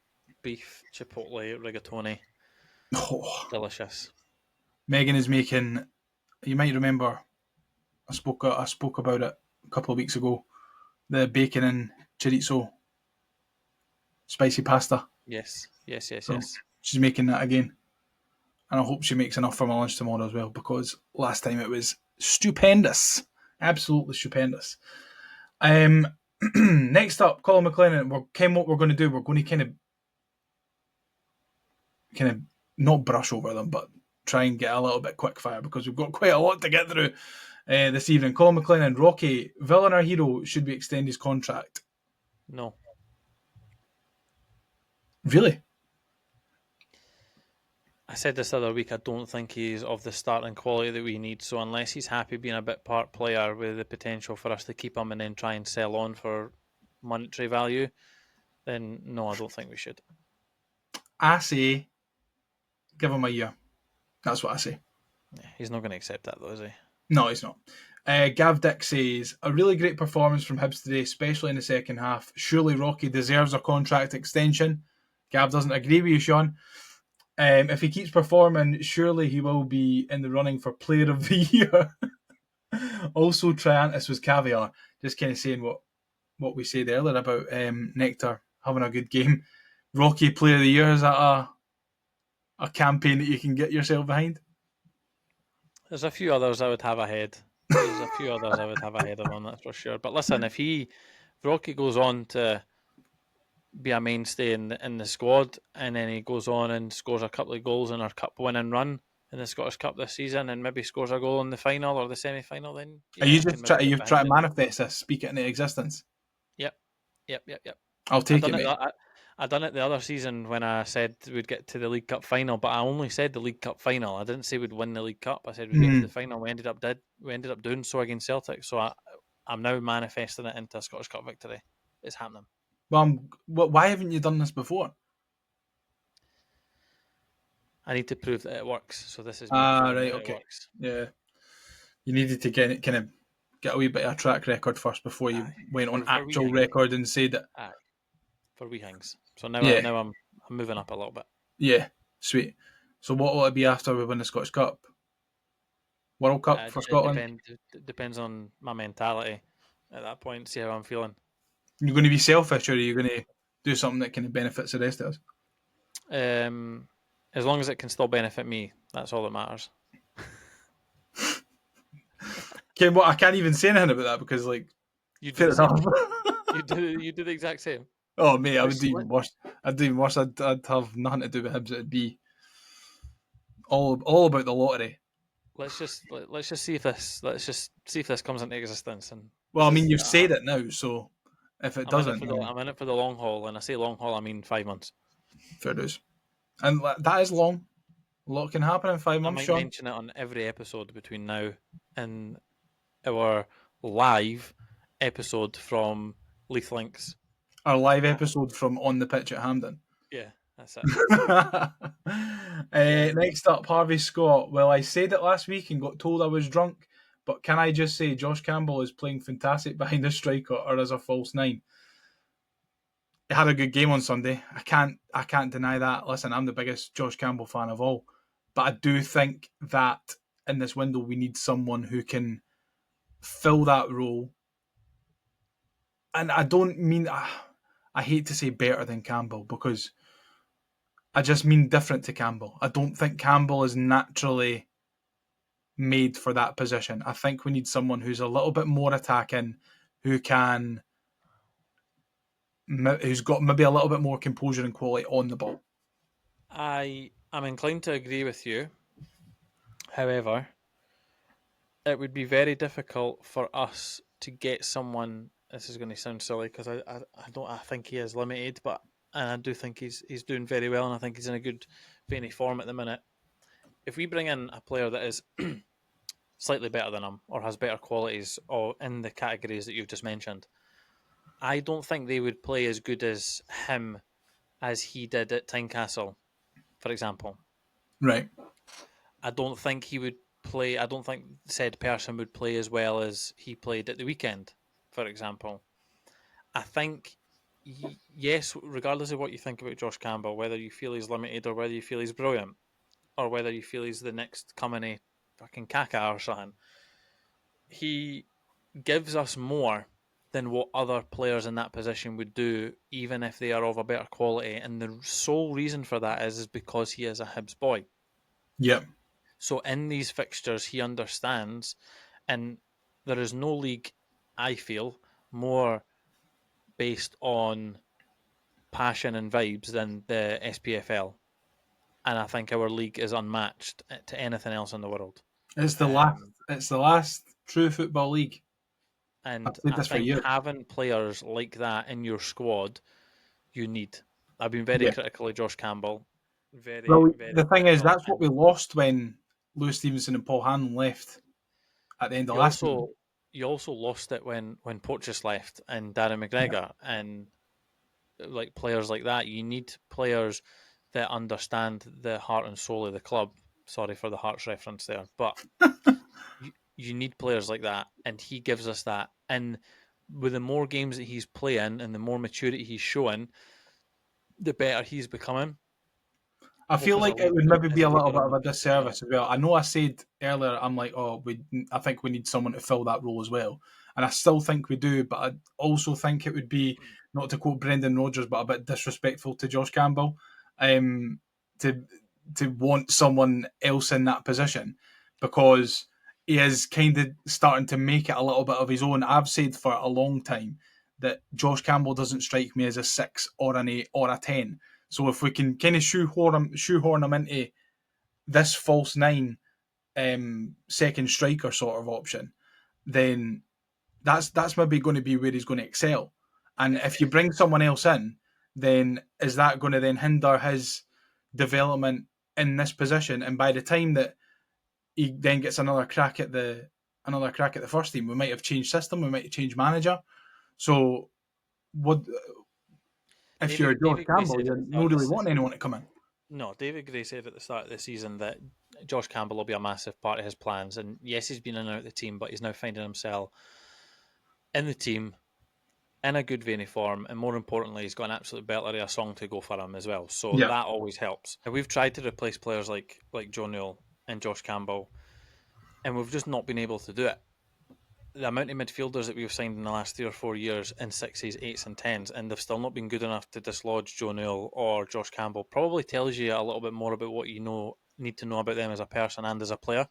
Speaker 3: beef chipotle rigatoni.
Speaker 2: Oh.
Speaker 3: Delicious.
Speaker 2: Megan is making, you might remember, I spoke about it a couple of weeks ago, the bacon and chorizo spicy pasta.
Speaker 3: Yes.
Speaker 2: So she's making that again. And I hope she makes enough for my lunch tomorrow as well, because last time it was stupendous. Absolutely stupendous. Next up, Colin McLennan. What we're going to do, we're going to kind of not brush over them, but try and get a little bit quick fire, because we've got quite a lot to get through this evening. Colin McLennan, Rocky, villain or hero, should we extend his contract?
Speaker 3: No.
Speaker 2: Really?
Speaker 3: I said this the other week, I don't think he's of the starting quality that we need. So unless he's happy being a bit part player with the potential for us to keep him and then try and sell on for monetary value, then no, I don't think we should.
Speaker 2: I say give him a year. That's what I say.
Speaker 3: Yeah, he's not going to accept that though, is he?
Speaker 2: No, he's not. Gav Dick says, a really great performance from Hibs today, especially in the second half. Surely Rocky deserves a contract extension. Gav doesn't agree with you, Shaun. If he keeps performing, surely he will be in the running for Player of the Year. Also, Triantis was caviar. Just kind of saying what we said earlier about Nectar having a good game. Rocky Player of the Year, is that a campaign that you can get yourself behind?
Speaker 3: There's a few others I would have ahead. There's a few others I would have ahead of him, that's for sure. But listen, if Rocky goes on to be a mainstay in the squad, and then he goes on and scores a couple of goals in our cup winning run in the Scottish Cup this season, and maybe scores a goal in the final or the semi-final, then
Speaker 2: Are
Speaker 3: yeah,
Speaker 2: you
Speaker 3: I can
Speaker 2: just
Speaker 3: maybe get
Speaker 2: you've tried
Speaker 3: behind
Speaker 2: to
Speaker 3: it.
Speaker 2: manifest this, speak it into existence?
Speaker 3: Yep.
Speaker 2: I'll
Speaker 3: I
Speaker 2: take it,
Speaker 3: done it.
Speaker 2: mate.
Speaker 3: I done it the other season when I said we'd get to the League Cup final, but I only said the League Cup final. I didn't say we'd win the League Cup. I said we'd get to the final. We ended up doing so against Celtic. So I'm now manifesting it into a Scottish Cup victory. It's happening.
Speaker 2: Well, why haven't you done this before?
Speaker 3: I need to prove that it works. So this is me
Speaker 2: Ah,
Speaker 3: proving
Speaker 2: right,
Speaker 3: that it
Speaker 2: okay.
Speaker 3: works.
Speaker 2: Yeah. You needed to kind of get a wee bit of a track record first before you went on
Speaker 3: For wee
Speaker 2: actual
Speaker 3: things.
Speaker 2: record and said that.
Speaker 3: Aye, for wee things. So now,
Speaker 2: Yeah,
Speaker 3: now I'm moving up a little bit.
Speaker 2: yeah, sweet. So what will it be after we win the Scottish Cup? World Cup for Scotland?
Speaker 3: It depends on my mentality at that point. See how I'm feeling.
Speaker 2: You're going to be selfish, or are you going to do something that kind of benefits the rest of us?
Speaker 3: As long as it can still benefit me, that's all that matters.
Speaker 2: Okay, well, I can't even say anything about that because, like,
Speaker 3: You do
Speaker 2: fair
Speaker 3: the same.
Speaker 2: enough.
Speaker 3: You do the exact same.
Speaker 2: Oh, mate, I would do even worse. I'd do even worse. I'd have nothing to do with Hibs. It'd be all about the lottery.
Speaker 3: Let's just see if this comes into existence. And
Speaker 2: Well, I mean, you've said it now, so if it
Speaker 3: I'm in it
Speaker 2: doesn't,
Speaker 3: for
Speaker 2: then
Speaker 3: I'm in it for the long haul, and I say long haul, I mean 5 months.
Speaker 2: fair dues. And that is long. A lot can happen in 5
Speaker 3: I
Speaker 2: months,
Speaker 3: might
Speaker 2: Shaun.
Speaker 3: mention it on every episode between now and our live episode from Leith Links.
Speaker 2: Our live episode from On the Pitch at Hampden.
Speaker 3: Yeah, that's it.
Speaker 2: Next up, Harvey Scott. Well, I said it last week and got told I was drunk, but can I just say Josh Campbell is playing fantastic behind a striker or as a false nine? He had a good game on Sunday. I can't deny that. Listen, I'm the biggest Josh Campbell fan of all, but I do think that in this window we need someone who can fill that role. And I don't mean I hate to say better than Campbell because I just mean different to Campbell. I don't think Campbell is naturally made for that position. I think we need someone who's a little bit more attacking, who's got maybe a little bit more composure and quality on the ball.
Speaker 3: I'm inclined to agree with you. However, it would be very difficult for us to get someone. This is going to sound silly because I think he is limited, but and I do think he's doing very well, and I think he's in a good vein of form at the minute. If we bring in a player that is slightly better than him or has better qualities or in the categories that you've just mentioned, I don't think they would play as good as him as he did at Tynecastle, for example.
Speaker 2: Right.
Speaker 3: I don't think he would play. I don't think said person would play as well as he played at the weekend, for example. I think, yes, regardless of what you think about Josh Campbell, whether you feel he's limited or whether you feel he's brilliant, or whether you feel he's the next coming of fucking Kaka or something, he gives us more than what other players in that position would do, even if they are of a better quality. And the sole reason for that is because he is a Hibs boy.
Speaker 2: Yep.
Speaker 3: So in these fixtures, he understands, and there is no league, I feel, more based on passion and vibes than the SPFL. And I think our league is unmatched to anything else in the world.
Speaker 2: It's the last true football league. I've
Speaker 3: And
Speaker 2: said
Speaker 3: I
Speaker 2: this for
Speaker 3: think
Speaker 2: years.
Speaker 3: having players like that in your squad, you need. I've been very critical of Josh Campbell. Very,
Speaker 2: Well,
Speaker 3: very
Speaker 2: the thing is,
Speaker 3: critical.
Speaker 2: that's what we lost when Lewis Stevenson and Paul Hanlon left at the end of last season.
Speaker 3: You also lost it when Pochus left and Darren McGregor and like players like that. You need players that understand the heart and soul of the club. Sorry for the Hearts reference there, but you need players like that, and he gives us that. And with the more games that he's playing and the more maturity he's showing, the better he's becoming.
Speaker 2: I feel
Speaker 3: Hopefully
Speaker 2: like
Speaker 3: it'll
Speaker 2: it would
Speaker 3: look
Speaker 2: maybe
Speaker 3: as
Speaker 2: be a
Speaker 3: take
Speaker 2: little
Speaker 3: it
Speaker 2: bit
Speaker 3: on
Speaker 2: of
Speaker 3: the
Speaker 2: a
Speaker 3: pitch,
Speaker 2: disservice as well. I know I said earlier, I'm like, I think we need someone to fill that role as well. And I still think we do, but I also think it would be, not to quote Brendan Rodgers, but a bit disrespectful to Josh Campbell um, to want someone else in that position, because he is kind of starting to make it a little bit of his own. I've said for a long time that Josh Campbell doesn't strike me as a 6 or an 8 or a 10. So if we can kind of shoehorn him into this false nine second striker sort of option, then that's maybe going to be where he's going to excel. And if you bring someone else in, then is that going to then hinder his development in this position? And by the time that he then gets another crack at the first team, we might have changed system, we might have changed manager. So what if you're George
Speaker 3: David Gray
Speaker 2: Campbell?
Speaker 3: said at
Speaker 2: You're
Speaker 3: the start
Speaker 2: not
Speaker 3: of the
Speaker 2: really
Speaker 3: season.
Speaker 2: wanting anyone to come in.
Speaker 3: No, David Gray said at the start of the season that Josh Campbell will be a massive part of his plans. And yes, he's been in and out of the team, but he's now finding himself in the team in a good vein of form, and more importantly, he's got an absolute belter of a song to go for him as well. So
Speaker 2: Yeah.
Speaker 3: that always helps. And we've tried to replace players like Joe Newell and Josh Campbell, and we've just not been able to do it. The amount of midfielders that we've signed in the last 3 or 4 years in 6s, 8s, and 10s, and they've still not been good enough to dislodge Joe Newell or Josh Campbell, probably tells you a little bit more about what you need to know about them as a person and as a player.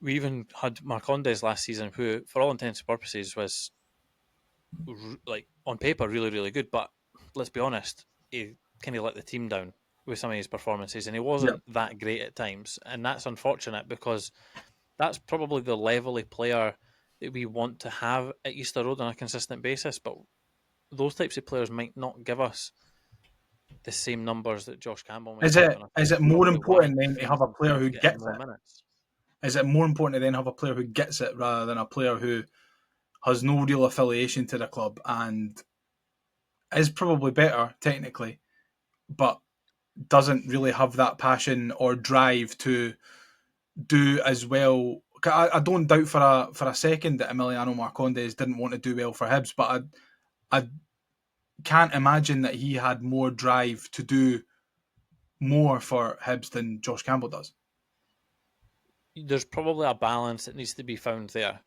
Speaker 3: We even had Marcondes last season, who, for all intents and purposes, was like on paper really, really good, but let's be honest, he kind of let the team down with some of his performances, and he wasn't that great at times, and that's unfortunate because that's probably the level of player that we want to have at Easter Road on a consistent basis. But those types of players might not give us the same numbers that Josh Campbell might
Speaker 2: Is
Speaker 3: give,
Speaker 2: it
Speaker 3: and I
Speaker 2: is
Speaker 3: think
Speaker 2: it
Speaker 3: that's
Speaker 2: more
Speaker 3: probably why
Speaker 2: important then to have
Speaker 3: things
Speaker 2: a player who
Speaker 3: keep getting
Speaker 2: gets
Speaker 3: more
Speaker 2: it?
Speaker 3: minutes.
Speaker 2: Is it more important to then have a player who gets it rather than a player who has no real affiliation to the club and is probably better technically, but doesn't really have that passion or drive to do as well? I don't doubt for a second that Emiliano Marcondes didn't want to do well for Hibs, but I can't imagine that he had more drive to do more for Hibs than Josh Campbell does.
Speaker 3: There's probably a balance that needs to be found there,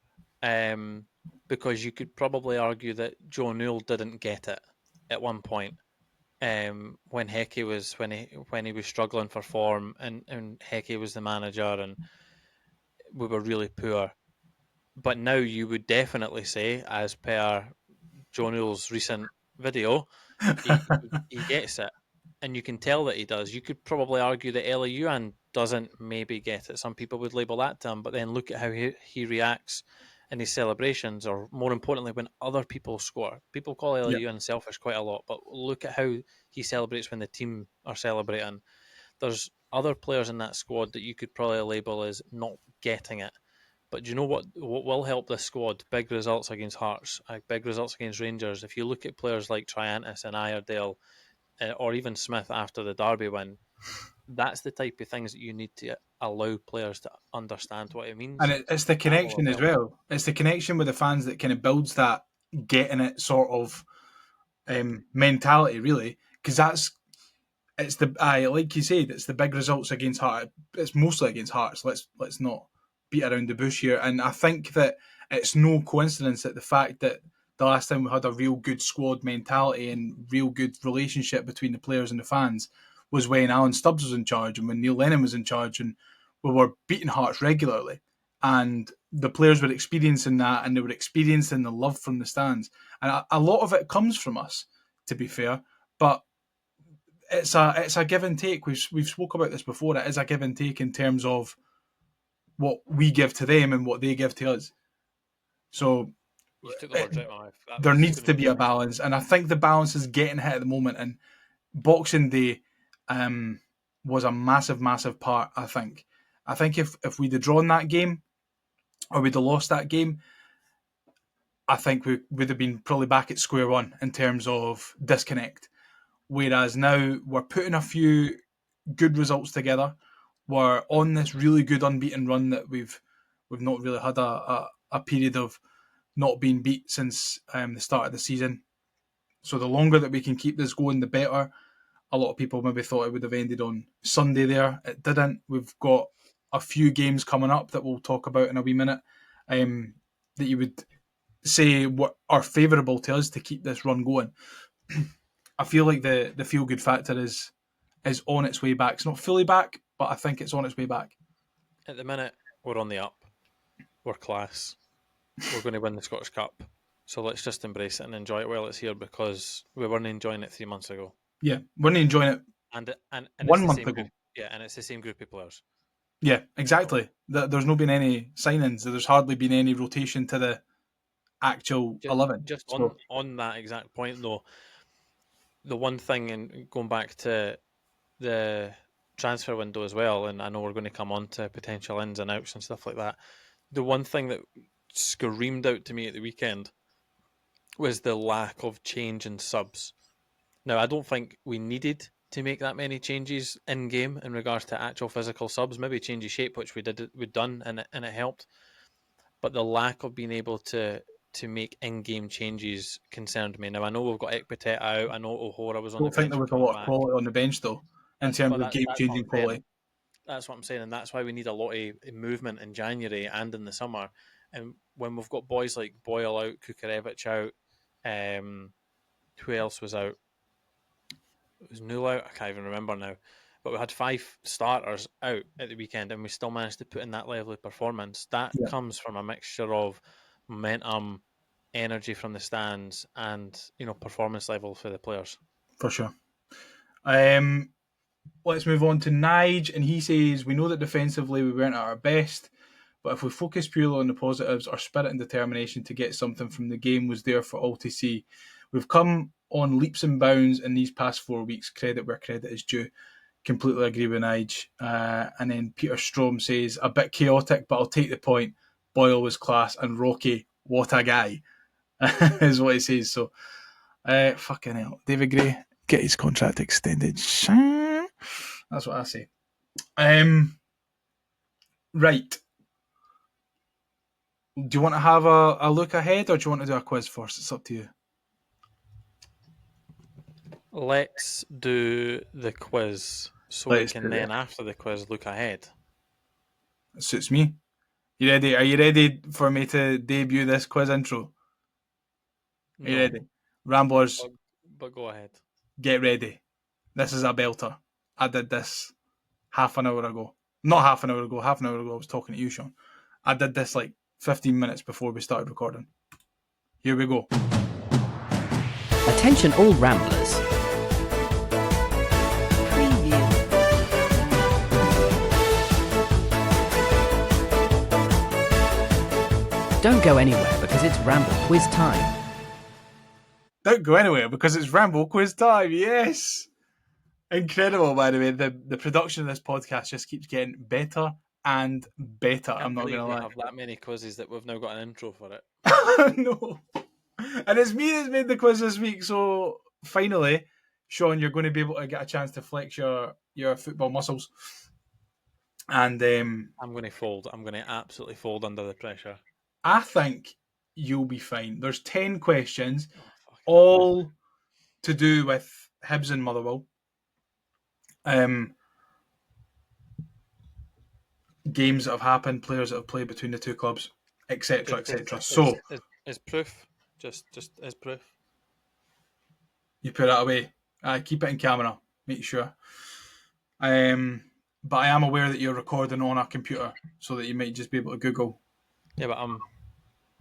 Speaker 3: because you could probably argue that Joe Newell didn't get it at one point. When Hecky was when he was struggling for form, and Hecky was the manager, and we were really poor. But now you would definitely say, as per Joe Newell's recent video, he gets it, and you can tell that he does. You could probably argue that Eli Yuan doesn't maybe get it. Some people would label that to him, but then look at how he reacts in his celebrations, or more importantly, when other people score. People call Eli Yuan selfish quite a lot, but look at how he celebrates when the team are celebrating. There's other players in that squad that you could probably label as not getting it. But do you know what will help this squad? Big results against Hearts, big results against Rangers. If you look at players like Triantis and Iredale, or even Smith after the Derby win, that's the type of things that you need to allow players to understand what it means.
Speaker 2: And it's the connection as well. It's the connection with the fans that kind of builds that getting it sort of mentality, really, because it's the like you said, it's the big results against Hearts. It's mostly against Hearts. Let's not beat around the bush here. And I think that it's no coincidence that the fact that the last time we had a real good squad mentality and real good relationship between the players and the fans was when Alan Stubbs was in charge and when Neil Lennon was in charge, and we were beating Hearts regularly. And the players were experiencing that, and they were experiencing the love from the stands. And a lot of it comes from us, to be fair. But it's a give and take. We've spoke about this before. It is a give and take in terms of what we give to them and what they give to us. So
Speaker 3: You took the words out of my mouth.
Speaker 2: There needs to be a balance, and I think the balance is getting hit at the moment. And Boxing Day was a massive, massive part. I think if we'd have drawn that game or we'd have lost that game, I think we would have been probably back at square one in terms of disconnect. Whereas now we're putting a few good results together. We're on this really good unbeaten run that we've not really had a period of not being beat since the start of the season. So the longer that we can keep this going, the better. A lot of people maybe thought it would have ended on Sunday there. It didn't. We've got a few games coming up that we'll talk about in a wee minute that you would say what are favourable to us to keep this run going. I feel like the feel-good factor is on its way back. It's not fully back, but I think it's on its way back.
Speaker 3: At the minute, we're on the up. We're class. We're going to win the Scottish Cup. So let's just embrace it and enjoy it while it's here, because we weren't enjoying it 3 months ago.
Speaker 2: Yeah, we're not enjoying it
Speaker 3: And
Speaker 2: 1 month ago.
Speaker 3: And it's the same group of players.
Speaker 2: Yeah, exactly. There's not been any signings. There's hardly been any rotation to the actual 11.
Speaker 3: Just
Speaker 2: So,
Speaker 3: on that exact point, though, the one thing, and going back to the transfer window as well, and I know we're going to come on to potential ins and outs and stuff like that, the one thing that screamed out to me at the weekend was the lack of change in subs. Now, I don't think we needed to make that many changes in game in regards to actual physical subs. Maybe change of shape, which we'd done, and it helped. But the lack of being able to make in-game changes concerned me. Now, I know we've got Ekpatet out. I know O'Hora was on the
Speaker 2: I don't think
Speaker 3: bench.
Speaker 2: there was a lot of quality on the bench, though, in terms of game-changing quality.
Speaker 3: That's what I'm saying, and that's why we need a lot of movement in January and in the summer. And when we've got boys like Boyle out, Kukarevich out, who else was out? It was Newell out. I can't even remember now. But we had 5 starters out at the weekend, and we still managed to put in that level of performance. That comes from a mixture of momentum, energy from the stands, and performance level for the players.
Speaker 2: For sure. Let's move on to Nige, and he says, we know that defensively we weren't at our best, but if we focus purely on the positives, our spirit and determination to get something from the game was there for all to see. We've come on leaps and bounds in these past 4 weeks, credit where credit is due. Completely agree with Nige. And then Peter Strom says, a bit chaotic, but I'll take the point. Boyle was class, and Rocky, what a guy, is what he says. So, fucking hell. David Gray, get his contract extended. That's what I say. Right. Do you want to have a look ahead, or do you want to do a quiz first? It's up to you.
Speaker 3: Let's do the quiz, so we can then, after the quiz, look ahead.
Speaker 2: It suits me. You ready? Are you ready for me to debut this quiz intro? Are you ready? Ramblers,
Speaker 3: but go ahead.
Speaker 2: Get ready. This is a belter. I did this half an hour ago. Not half an hour ago. Half an hour ago I was talking to you, Shaun. I did this like 15 minutes before we started recording. Here we go.
Speaker 6: Attention all Ramblers. Preview. Don't go anywhere because it's Ramble quiz time.
Speaker 2: Don't go anywhere because it's Ramble quiz time. Yes. Incredible, by the way. The production of this podcast just keeps getting better and better. I'm not going to lie.
Speaker 3: We have that many quizzes that we've now got an intro for it.
Speaker 2: No. And it's me that's made the quiz this week. So finally, Shaun, you're going to be able to get a chance to flex your football muscles. And
Speaker 3: I'm going to fold. I'm going to absolutely fold under the pressure.
Speaker 2: I think you'll be fine. There's 10 questions, all to do with Hibs and Motherwell. Games that have happened, players that have played between the two clubs, etc., etc. So,
Speaker 3: as proof, just as proof.
Speaker 2: You put that away. Keep it in camera. Make sure. But I am aware that you're recording on a computer, so that you might just be able to Google.
Speaker 3: Yeah, but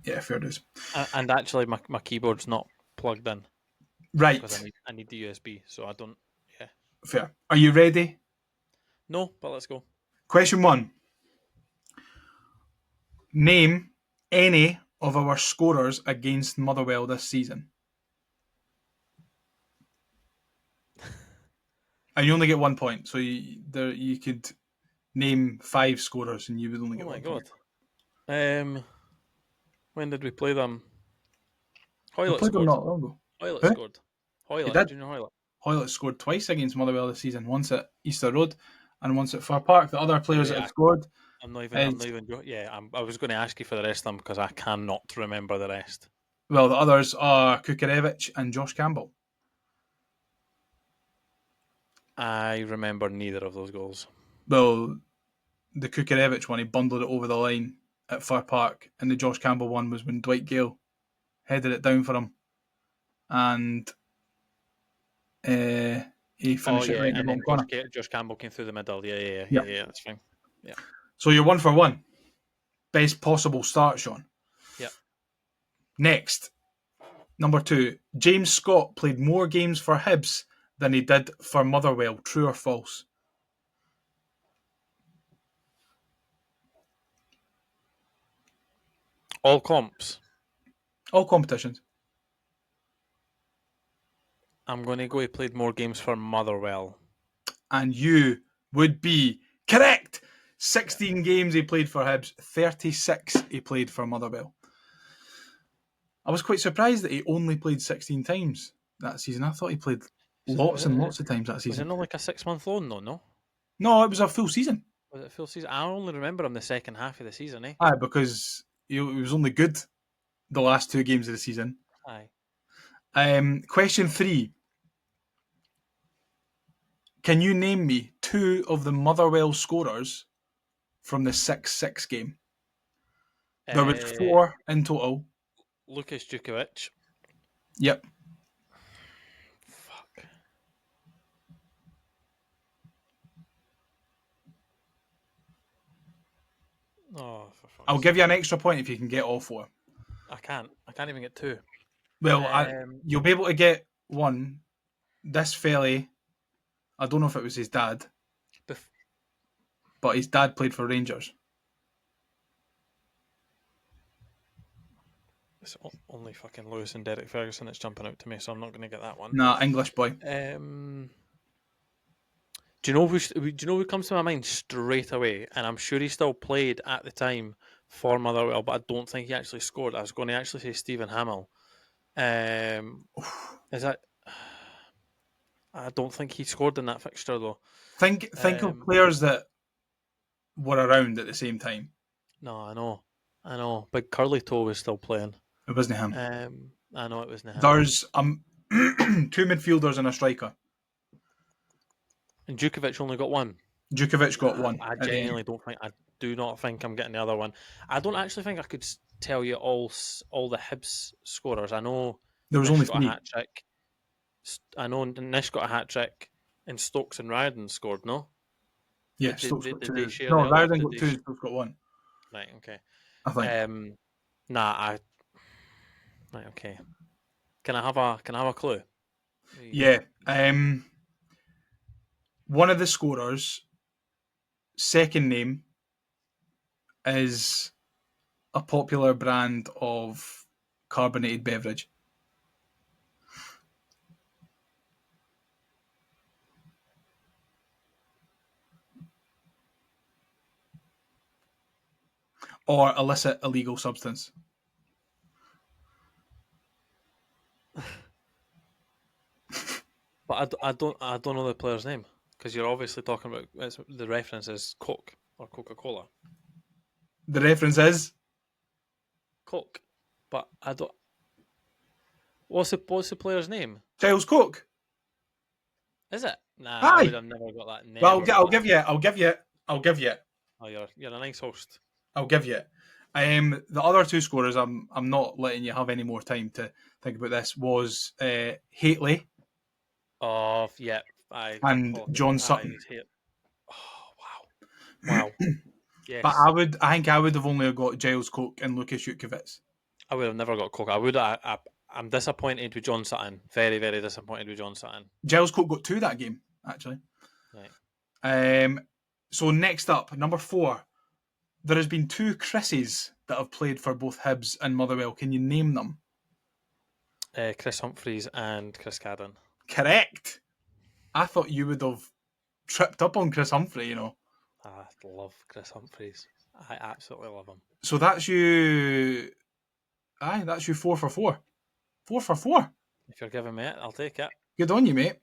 Speaker 2: yeah, fair dues.
Speaker 3: And actually, my keyboard's not plugged in.
Speaker 2: Right.
Speaker 3: Because I need the USB, so I don't. Yeah.
Speaker 2: Fair. Are you ready?
Speaker 3: No, but let's go.
Speaker 2: Question 1. Name any of our scorers against Motherwell this season. And you only get 1 point, so you could name 5 scorers and you would only get 1 point.
Speaker 3: Oh my god. When did we play them?
Speaker 2: Hoylett scored. Them not long ago.
Speaker 3: Hoylett scored. Hoylett, Junior Hoylett.
Speaker 2: Hoylett scored twice against Motherwell this season. Once at Easter Road and once at Fir Park. The other players that have scored.
Speaker 3: I was going to ask you for the rest of them because I cannot remember the rest.
Speaker 2: Well, the others are Kukarevich and Josh Campbell.
Speaker 3: I remember neither of those goals.
Speaker 2: Well, the Kukarevich one, he bundled it over the line at Fir Park, and the Josh Campbell one was when Dwight Gale headed it down for him, and he finished it right in the
Speaker 3: and
Speaker 2: bottom
Speaker 3: then
Speaker 2: corner.
Speaker 3: Josh Campbell came through the middle. Yeah, that's fine. Yeah.
Speaker 2: So you're 1 for 1. Best possible start, Shaun.
Speaker 3: Yep.
Speaker 2: Next, number 2. James Scott played more games for Hibs than he did for Motherwell. True or false?
Speaker 3: All comps.
Speaker 2: All competitions.
Speaker 3: I'm going to go. He played more games for Motherwell.
Speaker 2: And you would be correct. 16 games he played for Hibs, 36 he played for Motherwell. I was quite surprised that he only played 16 times that season. I thought he played lots and lots of times that
Speaker 3: Was
Speaker 2: season.
Speaker 3: it not like a 6-month loan though? No.
Speaker 2: No, it was a full season.
Speaker 3: Was it a full season? I only remember him the second half of the season.
Speaker 2: Aye, because he was only good the last 2 games of the season.
Speaker 3: Aye.
Speaker 2: Question 3. Can you name me 2 of the Motherwell scorers from the 6-6 game? There was 4 in total.
Speaker 3: Lucas Djukovic.
Speaker 2: Yep.
Speaker 3: Fuck. Oh, for fuck's
Speaker 2: I'll give you an extra point if you can get all 4.
Speaker 3: I can't even get 2.
Speaker 2: Well, you'll be able to get 1. This fella, I don't know if it was his dad, but his dad played for Rangers.
Speaker 3: It's only fucking Lewis and Derek Ferguson that's jumping out to me, so I'm not going to get that one.
Speaker 2: Nah, English boy.
Speaker 3: Do you know who comes to my mind straight away? And I'm sure he still played at the time for Motherwell, but I don't think he actually scored. I was going to actually say Stephen Hamill. Is that? I don't think he scored in that fixture though.
Speaker 2: Think of players that were around at the same time.
Speaker 3: No, I know. Big Curly Toe was still playing.
Speaker 2: It wasn't him.
Speaker 3: I know it wasn't him.
Speaker 2: There's 2 midfielders and a striker.
Speaker 3: And Djukovic only got 1.
Speaker 2: Djukovic got 1.
Speaker 3: I genuinely don't think. I do not think I'm getting the other one. I don't actually think I could tell you all the Hibs scorers. I know
Speaker 2: there was
Speaker 3: Nish
Speaker 2: only
Speaker 3: got
Speaker 2: 3.
Speaker 3: a hat trick. I know Nish got a hat trick, and Stokes and Riordan scored. No.
Speaker 2: Yeah, Stokes got 2.
Speaker 3: They share
Speaker 2: No,
Speaker 3: the
Speaker 2: Riordan
Speaker 3: other?
Speaker 2: got 2. Stokes got 1.
Speaker 3: Right. Okay.
Speaker 2: I think.
Speaker 3: Right. Okay. Can I have a clue?
Speaker 2: Yeah. One of the scorers' second name is a popular brand of carbonated beverage. Or illicit illegal substance.
Speaker 3: But I don't know the player's name because you're obviously talking about the reference is Coke or Coca-Cola.
Speaker 2: The reference is
Speaker 3: Coke, but I don't. What's the player's name?
Speaker 2: Giles Coke.
Speaker 3: Is it? Nah,
Speaker 2: Aye.
Speaker 3: I would have never got that. Never
Speaker 2: Well,
Speaker 3: got
Speaker 2: I'll
Speaker 3: that.
Speaker 2: give you it.
Speaker 3: Oh, you're a nice host.
Speaker 2: I'll give you it. The other 2 scorers, I'm not letting you have any more time to think about this, was Hateley
Speaker 3: Oh, yeah.
Speaker 2: and John Sutton.
Speaker 3: Oh, wow. Yes.
Speaker 2: But I think I would have only got Giles Coke and Lucas Jutkiewicz.
Speaker 3: I would have never got Coke. I'm disappointed with John Sutton. Very, very disappointed with John Sutton.
Speaker 2: Giles Coke got 2 that game, actually.
Speaker 3: Right.
Speaker 2: So next up, number 4. There has been 2 Chris's that have played for both Hibs and Motherwell. Can you name them?
Speaker 3: Chris Humphreys and Chris Cadden.
Speaker 2: Correct. I thought you would have tripped up on Chris Humphrey, you know.
Speaker 3: I love Chris Humphreys. I absolutely love him.
Speaker 2: So that's you... Aye, that's you 4 for 4. 4 for 4.
Speaker 3: If you're giving me it, I'll take it.
Speaker 2: Good on you, mate.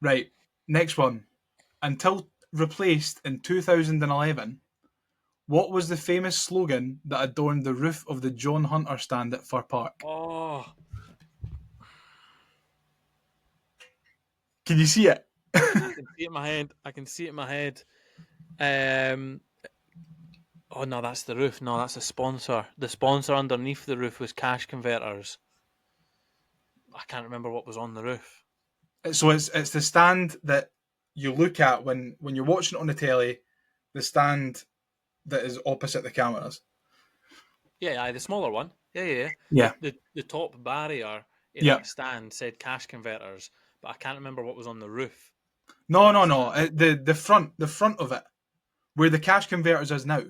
Speaker 2: Right, next one. Until replaced in 2011, What was the famous slogan that adorned the roof of the John Hunter stand at Fir Park?
Speaker 3: Oh,
Speaker 2: Can you see it?
Speaker 3: I can see it in my head. I can see it in my head. Oh no, that's the roof. No, that's the sponsor. The sponsor underneath the roof was Cash Converters. I can't remember what was on the roof.
Speaker 2: So it's the stand that you look at when you're watching it on the telly, the stand that is opposite the cameras.
Speaker 3: Yeah, the smaller one. Yeah.
Speaker 2: Yeah.
Speaker 3: The top barrier in
Speaker 2: Yeah.
Speaker 3: that stand said Cash Converters, but I can't remember what was on the roof.
Speaker 2: No. The front of it, where the Cash Converters is now,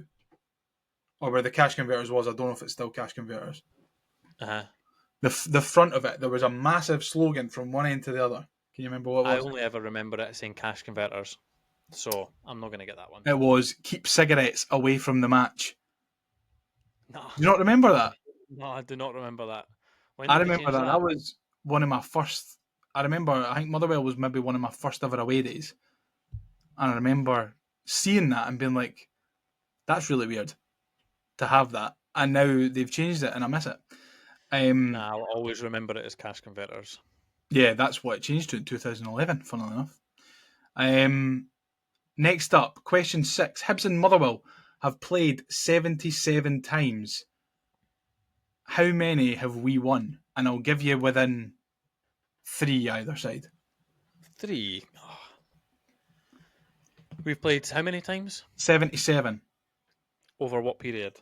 Speaker 2: or where the Cash Converters was. I don't know if it's still Cash Converters.
Speaker 3: Uh-huh.
Speaker 2: The front of it, there was a massive slogan from one end to the other. Can you remember what it
Speaker 3: I
Speaker 2: was?
Speaker 3: only ever remember it saying Cash Converters, so I'm not going to get that one.
Speaker 2: It was "Keep cigarettes away from the match."
Speaker 3: No,
Speaker 2: Do you not remember that?
Speaker 3: no, I do not remember that. When
Speaker 2: I
Speaker 3: did they
Speaker 2: remember
Speaker 3: change
Speaker 2: that. That was one of my first. I think Motherwell was maybe one of my first ever away days, and I remember seeing that and being like, "That's really weird to have that." And now they've changed it, and I miss it.
Speaker 3: Nah, I'll always remember it as Cash Converters.
Speaker 2: Yeah, that's what it changed to in 2011. Funnily enough. Next up, question 6. Hibs and Motherwell have played 77 times. How many have we won? And I'll give you within 3 either side.
Speaker 3: 3. Oh. We've played how many times?
Speaker 2: 77.
Speaker 3: Over what period?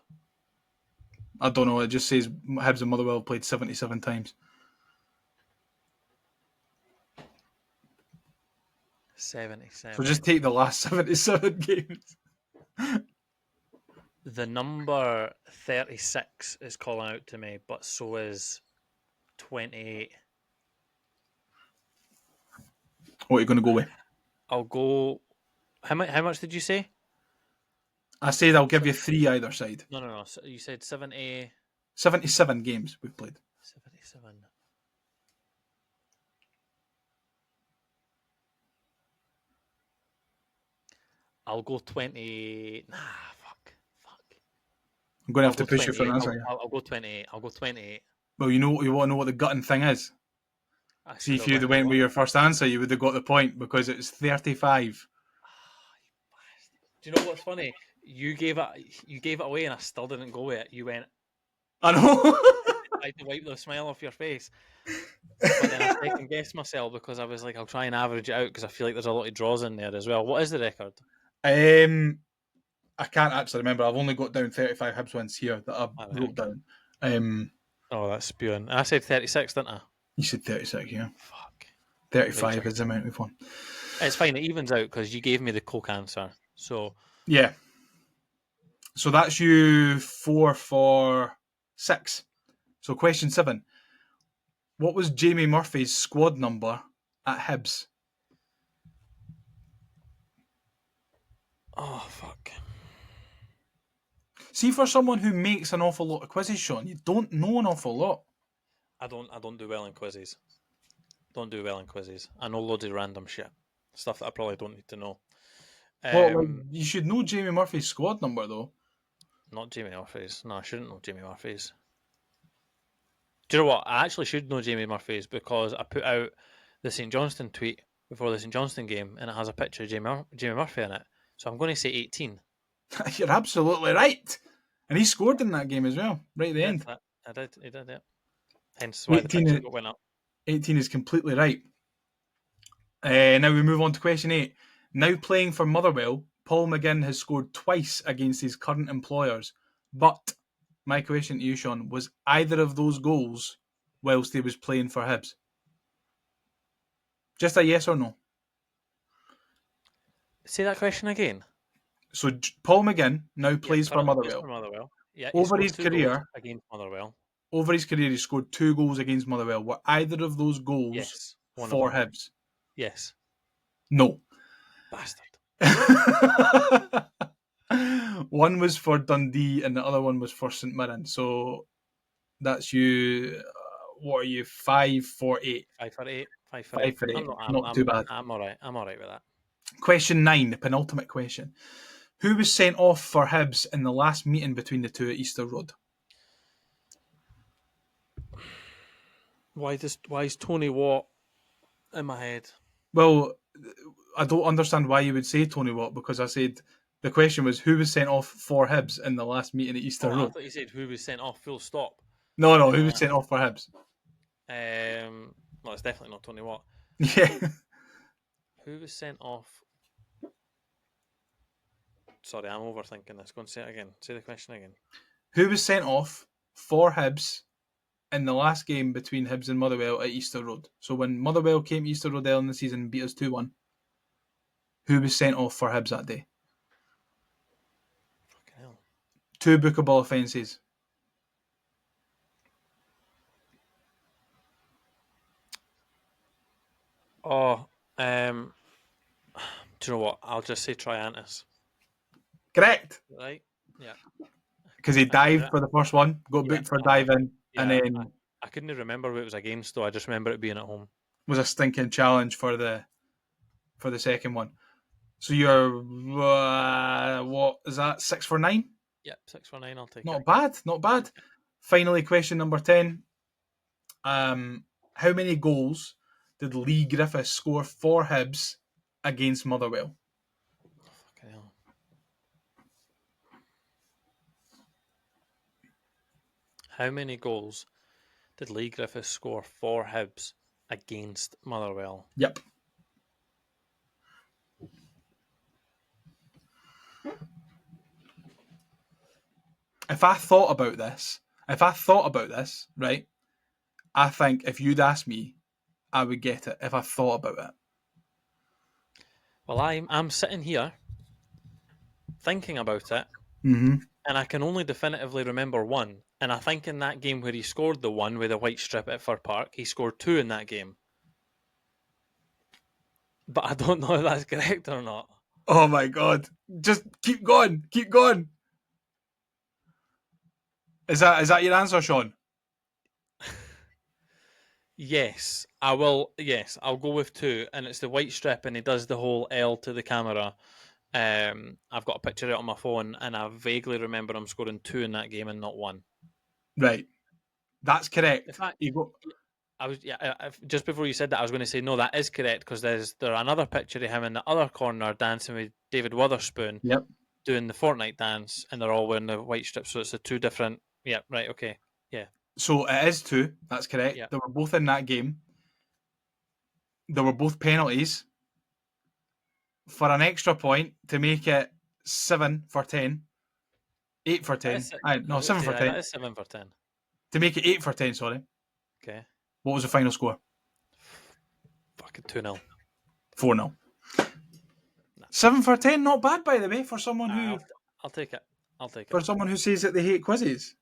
Speaker 2: I don't know. It just says Hibs and Motherwell have played 77 times.
Speaker 3: 77.
Speaker 2: So just take the last 77 games.
Speaker 3: The number 36 is calling out to me, but so is 28.
Speaker 2: What are you going to go with?
Speaker 3: I'll go. How much did you say?
Speaker 2: I said I'll give you 3 either side.
Speaker 3: No. So you said 70.
Speaker 2: 77 games we've played.
Speaker 3: 77. I'll go 20. Nah, fuck.
Speaker 2: I'm going to have to
Speaker 3: I'll go
Speaker 2: push you for an
Speaker 3: 28.
Speaker 2: answer here.
Speaker 3: I'll go 28. I'll go 28.
Speaker 2: Well, you want to know what the gutting thing is?
Speaker 3: I
Speaker 2: See,
Speaker 3: should
Speaker 2: if
Speaker 3: have
Speaker 2: you'd went with your first answer, you would have got the point because it was 35.
Speaker 3: Do you know what's funny? You gave it away, and I still didn't go with it. You went.
Speaker 2: I know.
Speaker 3: I had to wipe the smile off your face. But then I second guessed myself because I was like, I'll try and average it out because I feel like there's a lot of draws in there as well. What is the record?
Speaker 2: I can't actually remember. I've only got down 35 Hibs wins here that I wrote down.
Speaker 3: Oh, that's spewing. I said 36, didn't I?
Speaker 2: You said 36, yeah.
Speaker 3: Fuck.
Speaker 2: 35 is the amount we've won.
Speaker 3: It's fine. It evens out because you gave me the Coke answer. So
Speaker 2: Yeah. So that's you 4 for 6. So question 7. What was Jamie Murphy's squad number at Hibs?
Speaker 3: oh fuck.
Speaker 2: See, for someone who makes an awful lot of quizzes, Shaun, you don't know an awful lot.
Speaker 3: I don't do well in quizzes. Don't do well in quizzes. I know loads of random shit. Stuff that I probably don't need to know.
Speaker 2: Well, you should know Jamie Murphy's squad number, though.
Speaker 3: Not Jamie Murphy's. No, I shouldn't know Jamie Murphy's. Do you know what? I actually should know Jamie Murphy's because I put out the St Johnstone tweet before the St Johnstone game and it has a picture of Jamie Murphy in it. So I'm going to say 18.
Speaker 2: You're absolutely right. And he scored in that game as well, right at the end.
Speaker 3: I did. He did, yeah. Hence why the picture went up.
Speaker 2: 18 is completely right. Now we move on to question 8. Now playing for Motherwell, Paul McGinn has scored twice against his current employers. But my question to you, Shaun, was either of those goals whilst he was playing for Hibs? Just a yes or no.
Speaker 3: Say that question again.
Speaker 2: So Paul McGinn now plays for Motherwell.
Speaker 3: Yeah,
Speaker 2: Over his career,
Speaker 3: against Motherwell.
Speaker 2: Over his career, he scored 2 goals against Motherwell. Were either of those goals for Hibs?
Speaker 3: Yes.
Speaker 2: No.
Speaker 3: Bastard.
Speaker 2: One was for Dundee and the other one was for St Mirren. So that's you. What are you? 5 for 8.
Speaker 3: 5 for 8. 5 for 8.
Speaker 2: Not too bad.
Speaker 3: I'm all right. I'm all right with that.
Speaker 2: Question 9, the penultimate question. Who was sent off for Hibs in the last meeting between the two at Easter Road?
Speaker 3: Why is Tony Watt in my head?
Speaker 2: Well, I don't understand why you would say Tony Watt, because I said the question was who was sent off for Hibs in the last meeting at Easter
Speaker 3: I
Speaker 2: Road.
Speaker 3: thought you said who was sent off full stop.
Speaker 2: No, who was sent off for Hibs?
Speaker 3: Well, it's definitely not Tony Watt.
Speaker 2: Yeah.
Speaker 3: Who was sent off? Sorry, I'm overthinking this. Go and say it again. Say the question again.
Speaker 2: Who was sent off for Hibs in the last game between Hibs and Motherwell at Easter Road? So when Motherwell came to Easter Road early in the season and beat us 2-1, who was sent off for Hibs that day?
Speaker 3: Fucking hell.
Speaker 2: 2 bookable offences.
Speaker 3: Oh, do you know what? I'll just say Triantis.
Speaker 2: Correct.
Speaker 3: Right? Yeah.
Speaker 2: Because he dived for the first one, got
Speaker 3: Yeah,
Speaker 2: booked for diving, and then
Speaker 3: I couldn't remember who it was against, though. I just remember it being at home.
Speaker 2: was a stinking challenge for the second one. So you're what is that? 6 for 9?
Speaker 3: Yep, 6 for 9. I'll take
Speaker 2: Not
Speaker 3: it.
Speaker 2: bad, not bad. Finally, question number 10. How many goals did Lee Griffiths score for Hibs against Motherwell?
Speaker 3: Fucking hell. How many goals did Lee Griffiths score for Hibs against Motherwell?
Speaker 2: Yep. If I thought about this, right, I think if you'd asked me, I would get it if I thought about it.
Speaker 3: Well, I'm sitting here thinking about it,
Speaker 2: Mm-hmm.
Speaker 3: and I can only definitively remember one. And I think in that game where he scored the one with the white strip at Fir Park, he scored 2 in that game. But I don't know if that's correct or not.
Speaker 2: Oh my God. Just keep going. Keep going. Is that your answer, Shaun?
Speaker 3: Yes, I will. Yes, I'll go with 2, and it's the white strip, and he does the whole L to the camera. I've got a picture of it on my phone, and I vaguely remember him scoring 2 in that game and not 1.
Speaker 2: Right. That's correct.
Speaker 3: In fact,
Speaker 2: You go.
Speaker 3: I was just before you said that, I was going to say no, that is correct, because there's another picture of him in the other corner dancing with David Witherspoon.
Speaker 2: Yep.
Speaker 3: Doing the Fortnite dance, and they're all wearing the white strips, so it's the 2 different. Yeah, right. Okay. Yeah.
Speaker 2: So it is 2. That's correct.
Speaker 3: Yep.
Speaker 2: They were both in that game. They were both penalties. For an extra point to make it 7 for 10. 8 for 10. 7 for 10.
Speaker 3: That is 7 for 10.
Speaker 2: To make it 8 for 10, sorry.
Speaker 3: Okay.
Speaker 2: What was the final score?
Speaker 3: Fucking 2-0.
Speaker 2: 4-0.
Speaker 3: Nah.
Speaker 2: 7 for 10, not bad, by the way, for someone who
Speaker 3: I'll take it. I'll take it.
Speaker 2: for someone who says that they hate quizzes.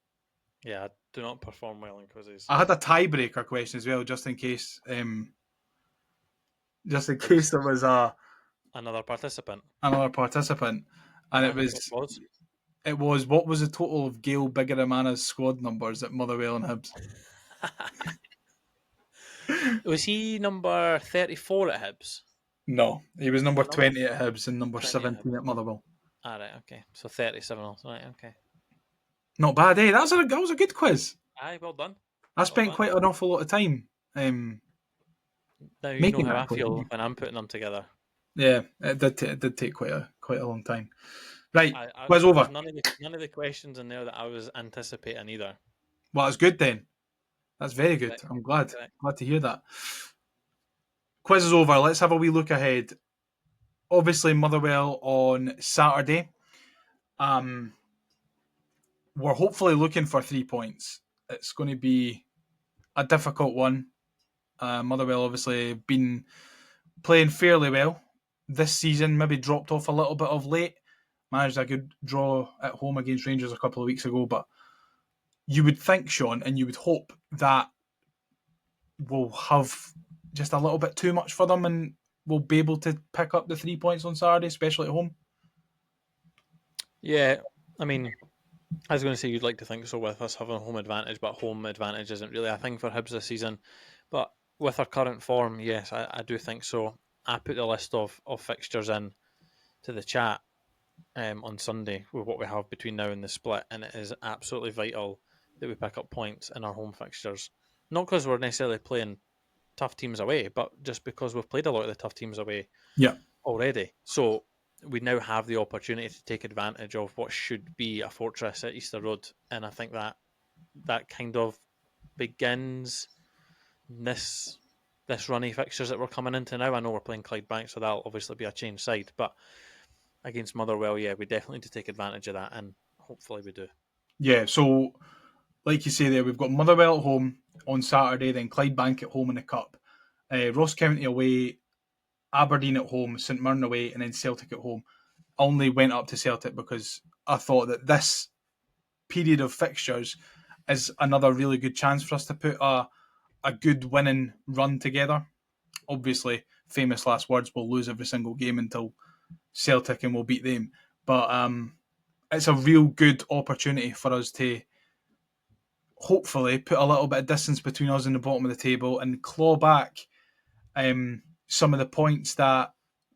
Speaker 3: Yeah, I do not perform well in quizzes.
Speaker 2: I had a tiebreaker question as well, just in case. Just in case there was
Speaker 3: Another participant.
Speaker 2: another participant, and it was what was the total of Gail Bigaramana's squad numbers at Motherwell and Hibs?
Speaker 3: Was he number 34 at Hibs?
Speaker 2: No, he was number 20 at Hibs and number
Speaker 3: 20 at
Speaker 2: 17 at Motherwell.
Speaker 3: All right, okay. So 37 also. Right, okay.
Speaker 2: Not bad, eh? That was a good quiz.
Speaker 3: Aye, well done.
Speaker 2: I spent quite an awful lot of time.
Speaker 3: Now you
Speaker 2: Making
Speaker 3: know how
Speaker 2: that
Speaker 3: I
Speaker 2: quiz.
Speaker 3: feel when I'm putting them together.
Speaker 2: Yeah, it did take quite a long time. Right, quiz
Speaker 3: There's
Speaker 2: over.
Speaker 3: none of the questions in there that I was anticipating either.
Speaker 2: Well, that's good then. That's very good.
Speaker 3: Correct.
Speaker 2: I'm glad.
Speaker 3: Correct.
Speaker 2: Glad to hear that. Quiz is over. Let's have a wee look ahead. Obviously, Motherwell on Saturday. We're hopefully looking for 3 points. It's going to be a difficult one. Motherwell obviously been playing fairly well this season, maybe dropped off a little bit of late. Managed a good draw at home against Rangers a couple of weeks ago, but you would think, Shaun, and you would hope that we'll have just a little bit too much for them and we'll be able to pick up the 3 points on Saturday, especially at home.
Speaker 3: Yeah, I mean, I was going to say you'd like to think so with us having a home advantage, but home advantage isn't really a thing for Hibs this season. But with our current form, yes, I do think so. I put the list of fixtures in to the chat, on Sunday with what we have between now and the split, and it is absolutely vital that we pick up points in our home fixtures. Not because we're necessarily playing tough teams away, but just because we've played a lot of the tough teams away
Speaker 2: Yeah.
Speaker 3: already. So we now have the opportunity to take advantage of what should be a fortress at Easter Road, and I think that kind of begins this runny fixtures that we're coming into now. I know we're playing Clydebank, so that'll obviously be a change side, but against Motherwell, yeah, we definitely need to take advantage of that, and hopefully we do.
Speaker 2: Yeah, so like you say there, we've got Motherwell at home on Saturday, then Clydebank at home in the Cup, Ross County away, Aberdeen at home, St Mirren away, and then Celtic at home. I only went up to Celtic because I thought that this period of fixtures is another really good chance for us to put a good winning run together. Obviously, famous last words, we'll lose every single game until Celtic and we'll beat them. But it's a real good opportunity for us to hopefully put a little bit of distance between us and the bottom of the table and claw back some of the points that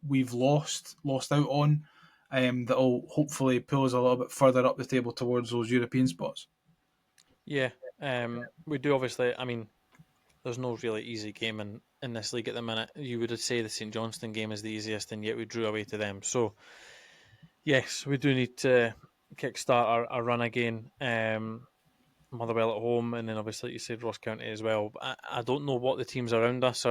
Speaker 2: we've lost out on. That'll hopefully pull us a little bit further up the table towards those European spots.
Speaker 3: Yeah, we do obviously. I mean, there's no really easy game in this league at the minute. You would say the St Johnstone game is the easiest, and yet we drew away to them. So, yes, we do need to kickstart our run again. Motherwell at home, and then obviously, like you said, Ross County as well. I don't know what the teams around us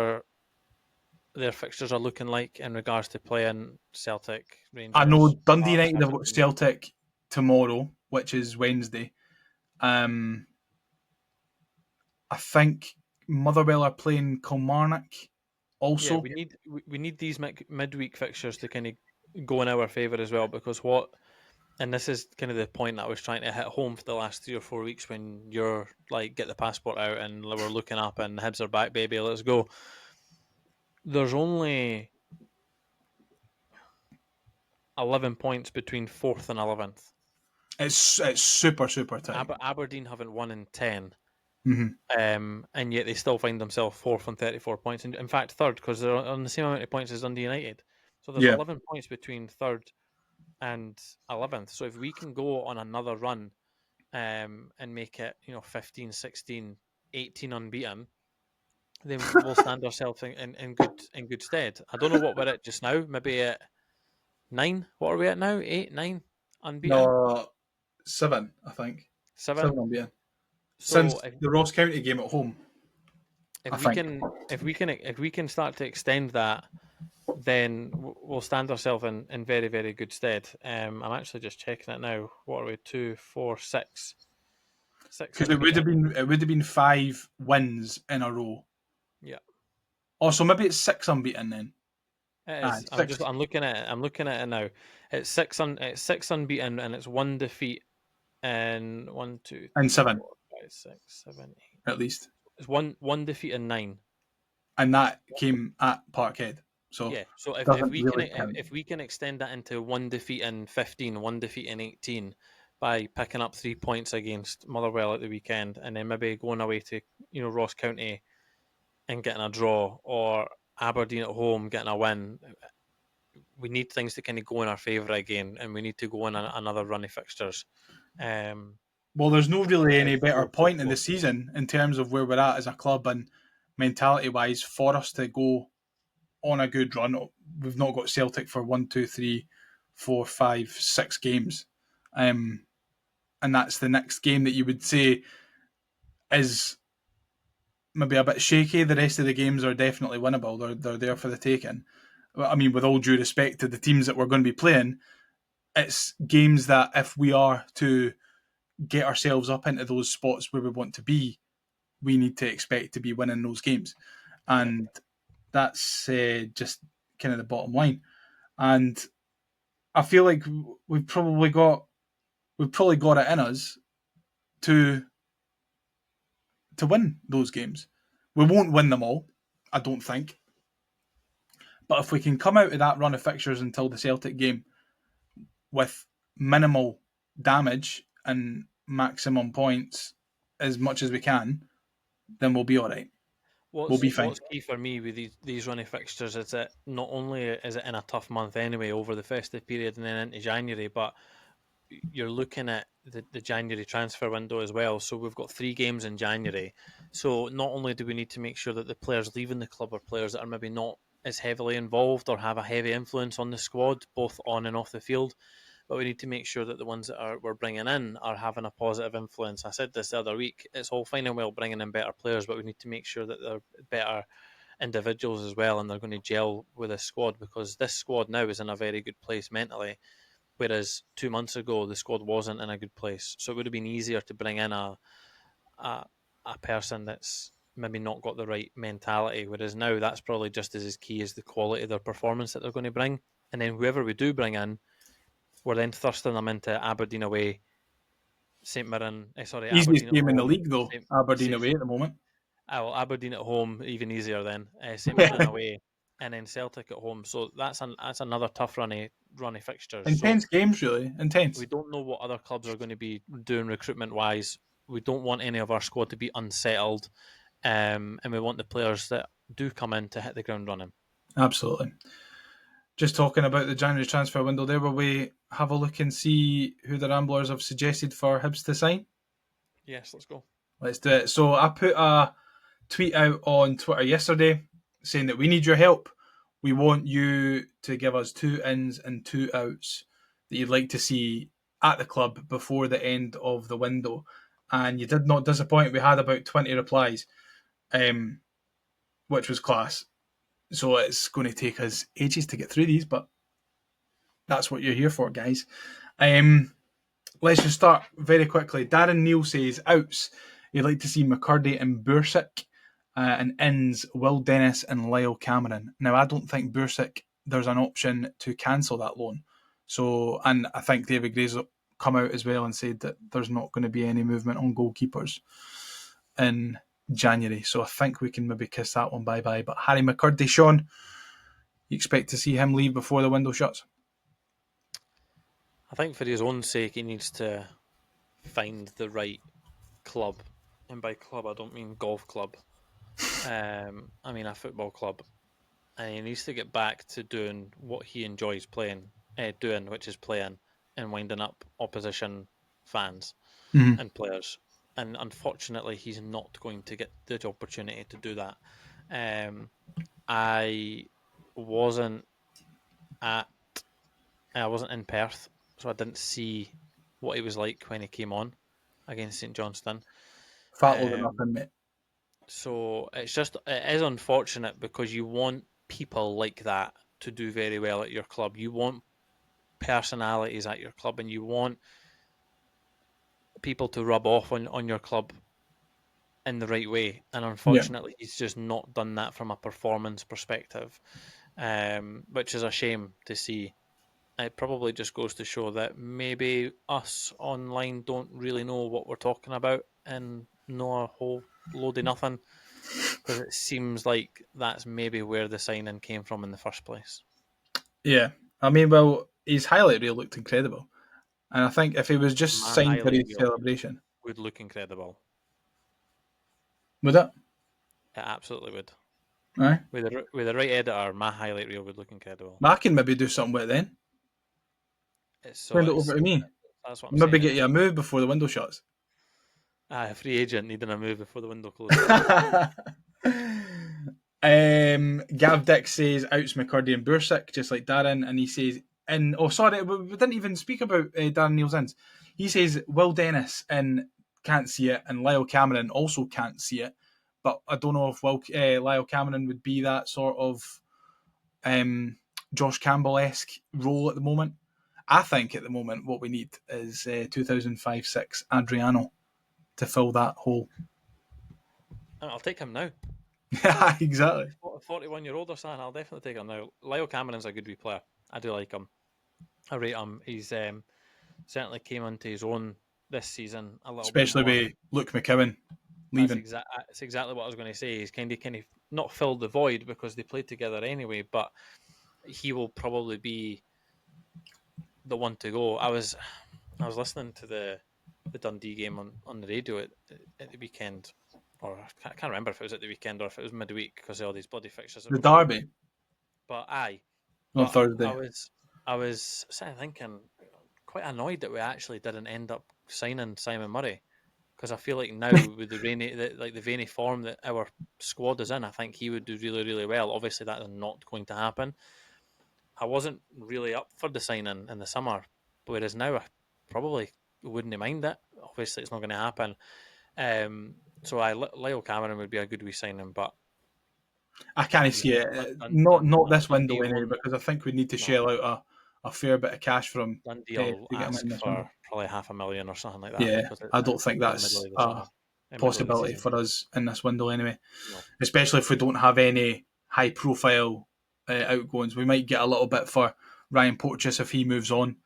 Speaker 3: their fixtures are looking like in regards to playing Celtic, Rangers.
Speaker 2: I know Dundee
Speaker 3: Hearts,
Speaker 2: United have got Celtic tomorrow, which is Wednesday. I think Motherwell are playing Kilmarnock also.
Speaker 3: Yeah, we need these midweek fixtures to kind of go in our favour as well, because and this is kind of the point that I was trying to hit home for the last 3 or 4 weeks when you're like, get the passport out and we're looking up and Hibs are back, baby, let's go. There's only 11 points between 4th and 11th.
Speaker 2: It's super tight.
Speaker 3: Aberdeen haven't won in 10.
Speaker 2: Mm-hmm.
Speaker 3: And yet they still find themselves 4th on 34 points. And in fact, 3rd, because they're on the same amount of points as Dundee United. So there's 11 points between 3rd and 11th. So if we can go on another run and make it, 15, 16, 18 unbeaten, then we'll stand ourselves in good stead. I don't know what we're at just now. Maybe at 9. What are we at now? 8, 9 unbeaten?
Speaker 2: No, 7, I think.
Speaker 3: 7
Speaker 2: unbeaten.
Speaker 3: So
Speaker 2: since the Ross County game at home.
Speaker 3: If we can start to extend that, then we'll stand ourselves in very, very good stead. I'm actually just checking it now. What are we? 2, 4, 6.
Speaker 2: Because it would have been 5 wins in a row.
Speaker 3: Yeah.
Speaker 2: Also, maybe it's 6 unbeaten then.
Speaker 3: It is. I'm looking at it now. It's 6 unbeaten, and it's 1 defeat and 1, 2, 3,
Speaker 2: and 7,
Speaker 3: 4, 5, 6, 7, 8.
Speaker 2: at least.
Speaker 3: It's one defeat and 9.
Speaker 2: And that came at Parkhead. So
Speaker 3: yeah. So if we can extend that into 1 defeat and 15, 1 defeat and 18 by picking up 3 points against Motherwell at the weekend, and then maybe going away to Ross County and getting a draw, or Aberdeen at home getting a win, we need things to kind of go in our favour again, and we need to go on another run of fixtures.
Speaker 2: Well, there's no really any better point in the season in terms of where we're at as a club and mentality-wise for us to go on a good run. We've not got Celtic for 1, 2, 3, 4, 5, 6 games. And that's the next game that you would say is maybe a bit shaky. The rest of the games are definitely winnable. They're there for the taking. I mean, with all due respect to the teams that we're going to be playing, it's games that if we are to get ourselves up into those spots where we want to be, we need to expect to be winning those games. And that's just kind of the bottom line. And I feel like we've probably got it in us to win those games. We won't win them all, I don't think. But if we can come out of that run of fixtures until the Celtic game with minimal damage and maximum points as much as we can, then we'll be all right. We'll be fine.
Speaker 3: What's key for me with these running fixtures is that not only is it in a tough month anyway over the festive period and then into January, but you're looking at the January transfer window as well. So we've got 3 games in January. So not only do we need to make sure that the players leaving the club are players that are maybe not as heavily involved or have a heavy influence on the squad, both on and off the field, but we need to make sure that the ones that we're bringing in are having a positive influence. I said this the other week, it's all fine and well bringing in better players, but we need to make sure that they're better individuals as well and they're going to gel with this squad, because this squad now is in a very good place mentally, whereas 2 months ago the squad wasn't in a good place. So it would have been easier to bring in a person that's maybe not got the right mentality, whereas now that's probably just as key as the quality of their performance that they're going to bring. And then whoever we do bring in, we're then thrusting them into Aberdeen away, St Mirren,
Speaker 2: Easiest
Speaker 3: Aberdeen at
Speaker 2: game in the
Speaker 3: home,
Speaker 2: league, though. Aberdeen away at the moment.
Speaker 3: Aberdeen at home, even easier then. St Mirren away, and then Celtic at home. So that's another tough runny fixtures.
Speaker 2: Intense
Speaker 3: So
Speaker 2: games, really. Intense.
Speaker 3: we don't know what other clubs are going to be doing recruitment wise. We don't want any of our squad to be unsettled, and we want the players that do come in to hit the ground running.
Speaker 2: Absolutely. Just talking about the January transfer window there, will we have a look and see who the Ramblers have suggested for Hibs to sign?
Speaker 3: Yes, let's go.
Speaker 2: Let's do it. So I put a tweet out on Twitter yesterday saying that we need your help. We want you to give us 2 ins and 2 outs that you'd like to see at the club before the end of the window. And you did not disappoint. We had about 20 replies, which was class. So it's going to take us ages to get through these, but that's what you're here for, guys. Let's just start very quickly. Darren Neal says outs. You'd like to see McCurdy and Bursic, and ins Will Dennis and Lyle Cameron. Now, I don't think Bursic, there's an option to cancel that loan. So, and I think David Gray's come out as well and said that there's not going to be any movement on goalkeepers in January. So I think we can maybe kiss that one bye-bye. But Harry McCurdy, Shaun, you expect to see him leave before the window shuts?
Speaker 3: I think for his own sake, he needs to find the right club. And by club, I don't mean golf club. I mean a football club. And he needs to get back to doing what he enjoys doing, which is playing and winding up opposition fans and players. And unfortunately, he's not going to get the opportunity to do that. I wasn't in Perth, so I didn't see what he was like when he came on against St Johnstone.
Speaker 2: Fat load of nothing, mate.
Speaker 3: So it is unfortunate because you want people like that to do very well at your club. You want personalities at your club and you want people to rub off on your club in the right way. And unfortunately, he's just not done that from a performance perspective, which is a shame to see. It probably just goes to show that maybe us online don't really know what we're talking about and know a whole load of nothing, because it seems like that's maybe where the signing came from in the first place.
Speaker 2: Yeah. I mean, well, his highlight reel looked incredible. And I think if he was just
Speaker 3: My
Speaker 2: signed for
Speaker 3: highlight
Speaker 2: his
Speaker 3: reel
Speaker 2: celebration.
Speaker 3: would look incredible.
Speaker 2: Would it?
Speaker 3: It absolutely would.
Speaker 2: Aye.
Speaker 3: With the right editor, my highlight reel would look incredible.
Speaker 2: I can maybe do something with it then. Send it over to me.
Speaker 3: That's what I'm
Speaker 2: Maybe
Speaker 3: saying.
Speaker 2: get you a move before the window shuts.
Speaker 3: A free agent needing a move before the window closes.
Speaker 2: Gav Dick says outs McCurdy and Bursic, just like Darren, and he says we didn't even speak about Darren Neal's ins. He says Will Dennis and can't see it, and Lyle Cameron also can't see it. But I don't know if Lyle Cameron would be that sort of Josh Campbell-esque role at the moment. I think at the moment what we need is 2005-06 Adriano to fill that hole.
Speaker 3: I'll take him now.
Speaker 2: Yeah, exactly.
Speaker 3: 41-year-old or something, I'll definitely take him now. Lyle Cameron's a good wee player. I do like him. I rate him. He's certainly came into his own this season a little
Speaker 2: Especially
Speaker 3: bit more.
Speaker 2: with Luke McKibben leaving.
Speaker 3: That's exactly what I was going to say. He's kind of not filled the void because they played together anyway, but he will probably be the one to go. I was listening to the Dundee game on the radio at the weekend, or I can't remember if it was at the weekend or if it was midweek because of all these bloody fixtures.
Speaker 2: The derby
Speaker 3: But aye,
Speaker 2: on
Speaker 3: but
Speaker 2: Thursday.
Speaker 3: I was sitting thinking, quite annoyed that we actually didn't end up signing Simon Murray, because I feel like now with the veiny form that our squad is in, I think he would do really, really well. Obviously, that is not going to happen. I wasn't really up for the signing in the summer, whereas now I probably wouldn't mind it. Obviously, it's not going to happen. So Lyle Cameron would be a good wee signing, but
Speaker 2: I can't see it. Not this window anyway, because I think we need to shell out a fair bit of cash for him
Speaker 3: Dundee
Speaker 2: to
Speaker 3: will
Speaker 2: get him
Speaker 3: ask
Speaker 2: in this
Speaker 3: for
Speaker 2: window.
Speaker 3: probably $500,000 or something like that.
Speaker 2: Yeah,
Speaker 3: Because
Speaker 2: I don't think
Speaker 3: in the
Speaker 2: that's
Speaker 3: middle of the
Speaker 2: a
Speaker 3: summer,
Speaker 2: possibility for us in this window anyway.
Speaker 3: No.
Speaker 2: Especially if we don't have any high-profile outgoings. We might get a little bit for Ryan Porteous if he moves on,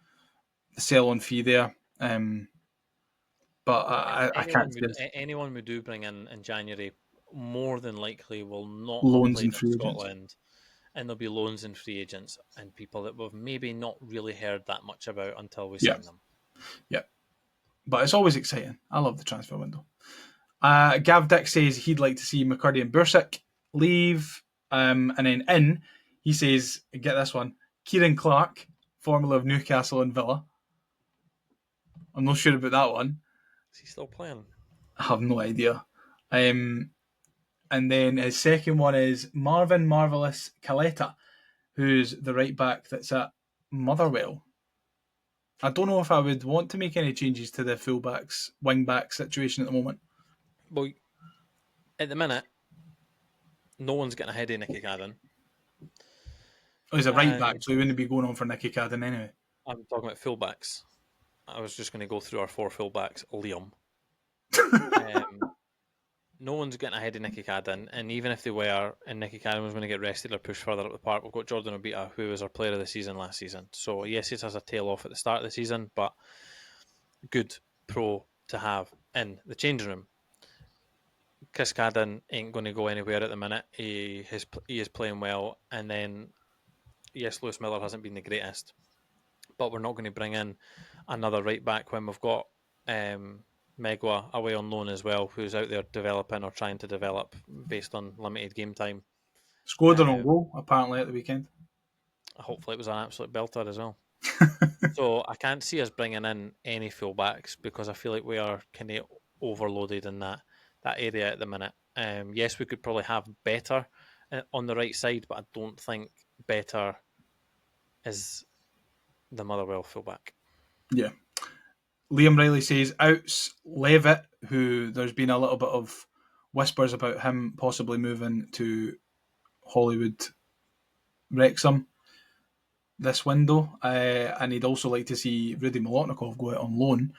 Speaker 2: the sell-on fee there. But I can't see this.
Speaker 3: Anyone we do bring in January more than likely will not have
Speaker 2: Loans
Speaker 3: played
Speaker 2: and
Speaker 3: in
Speaker 2: free agents.
Speaker 3: Scotland, and there'll be loans and free agents and people that we've maybe not really heard that much about until we sign them.
Speaker 2: Yeah. But it's always exciting. I love the transfer window. Gav Dick says he'd like to see McCurdy and Bursick leave. And then in, he says, get this one, Kieran Clark, formerly of Newcastle and Villa. I'm not sure about that one.
Speaker 3: Is he still playing?
Speaker 2: I have no idea. And then his second one is Marvin Marvelous Caleta, who's the right back that's at Motherwell. I don't know if I would want to make any changes to the fullbacks, wing-back situation at the moment.
Speaker 3: Well, at the minute, no one's getting ahead of Nicky Cadden.
Speaker 2: Oh, he's a right back, so he wouldn't be going on for Nicky Cadden anyway.
Speaker 3: I'm talking about fullbacks. I was just going to go through our 4 fullbacks. Liam. No one's getting ahead of Nicky Cadden, and even if they were, and Nicky Cadden was going to get rested or pushed further up the park, we've got Jordan Obita, who was our player of the season last season. So yes, it has a tail off at the start of the season, but good pro to have in the changing room. Chris Cadden ain't going to go anywhere at the minute. He is playing well, and then yes, Lewis Miller hasn't been the greatest, but we're not going to bring in another right back when we've got Megwa away on loan as well, who's out there developing or trying to develop based on limited game time.
Speaker 2: Scored an own goal, apparently, at the weekend.
Speaker 3: Hopefully it was an absolute belter as well. So I can't see us bringing in any fullbacks because I feel like we are kind of overloaded in that area at the minute. Yes, we could probably have better on the right side, but I don't think better is the Motherwell fullback.
Speaker 2: Yeah. Liam Riley says outs Levitt, who there's been a little bit of whispers about him possibly moving to Hollywood Wrexham this window, and he'd also like to see Rudy Molotnikov go out on loan.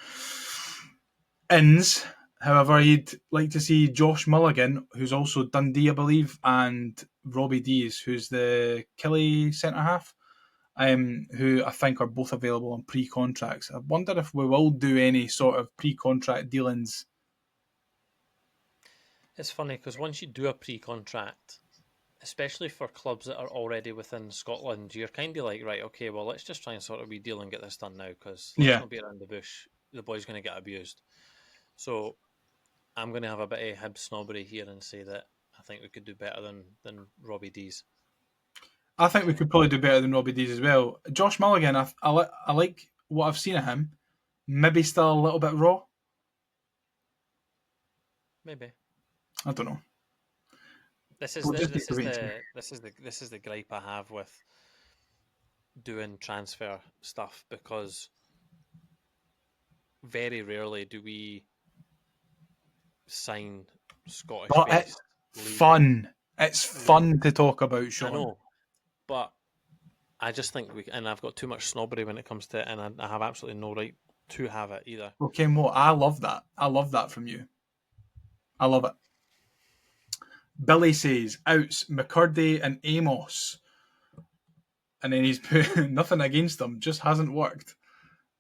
Speaker 2: Inns, however, he'd like to see Josh Mulligan, who's also Dundee, I believe, and Robbie Dees, who's the Killie centre-half, who I think are both available on pre-contracts. I wonder if we will do any sort of pre-contract dealings.
Speaker 3: It's funny because once you do a pre-contract, especially for clubs that are already within Scotland, you're kind of like, right, okay, well, let's just try and sort of deal and get this done now because let's not beat around the bush. The boy's going to get abused. So I'm going to have a bit of Hibs snobbery here and say that I think we could do better than Robbie Dees.
Speaker 2: I think we could probably do better than Robbie Dees as well. Josh Mulligan, I like what I've seen of him. Maybe still a little bit raw.
Speaker 3: Maybe.
Speaker 2: I don't know.
Speaker 3: This is the gripe I have with doing transfer stuff because very rarely do we sign Scottish.
Speaker 2: But it's fun. It's fun to talk about, Shaun.
Speaker 3: I know, but I just think and I've got too much snobbery when it comes to it, and I have absolutely no right to have it either.
Speaker 2: Okay, Mo, I love that. I love that from you. I love it. Billy says, outs McCurdy and Amos. And then he's put nothing against them, just hasn't worked.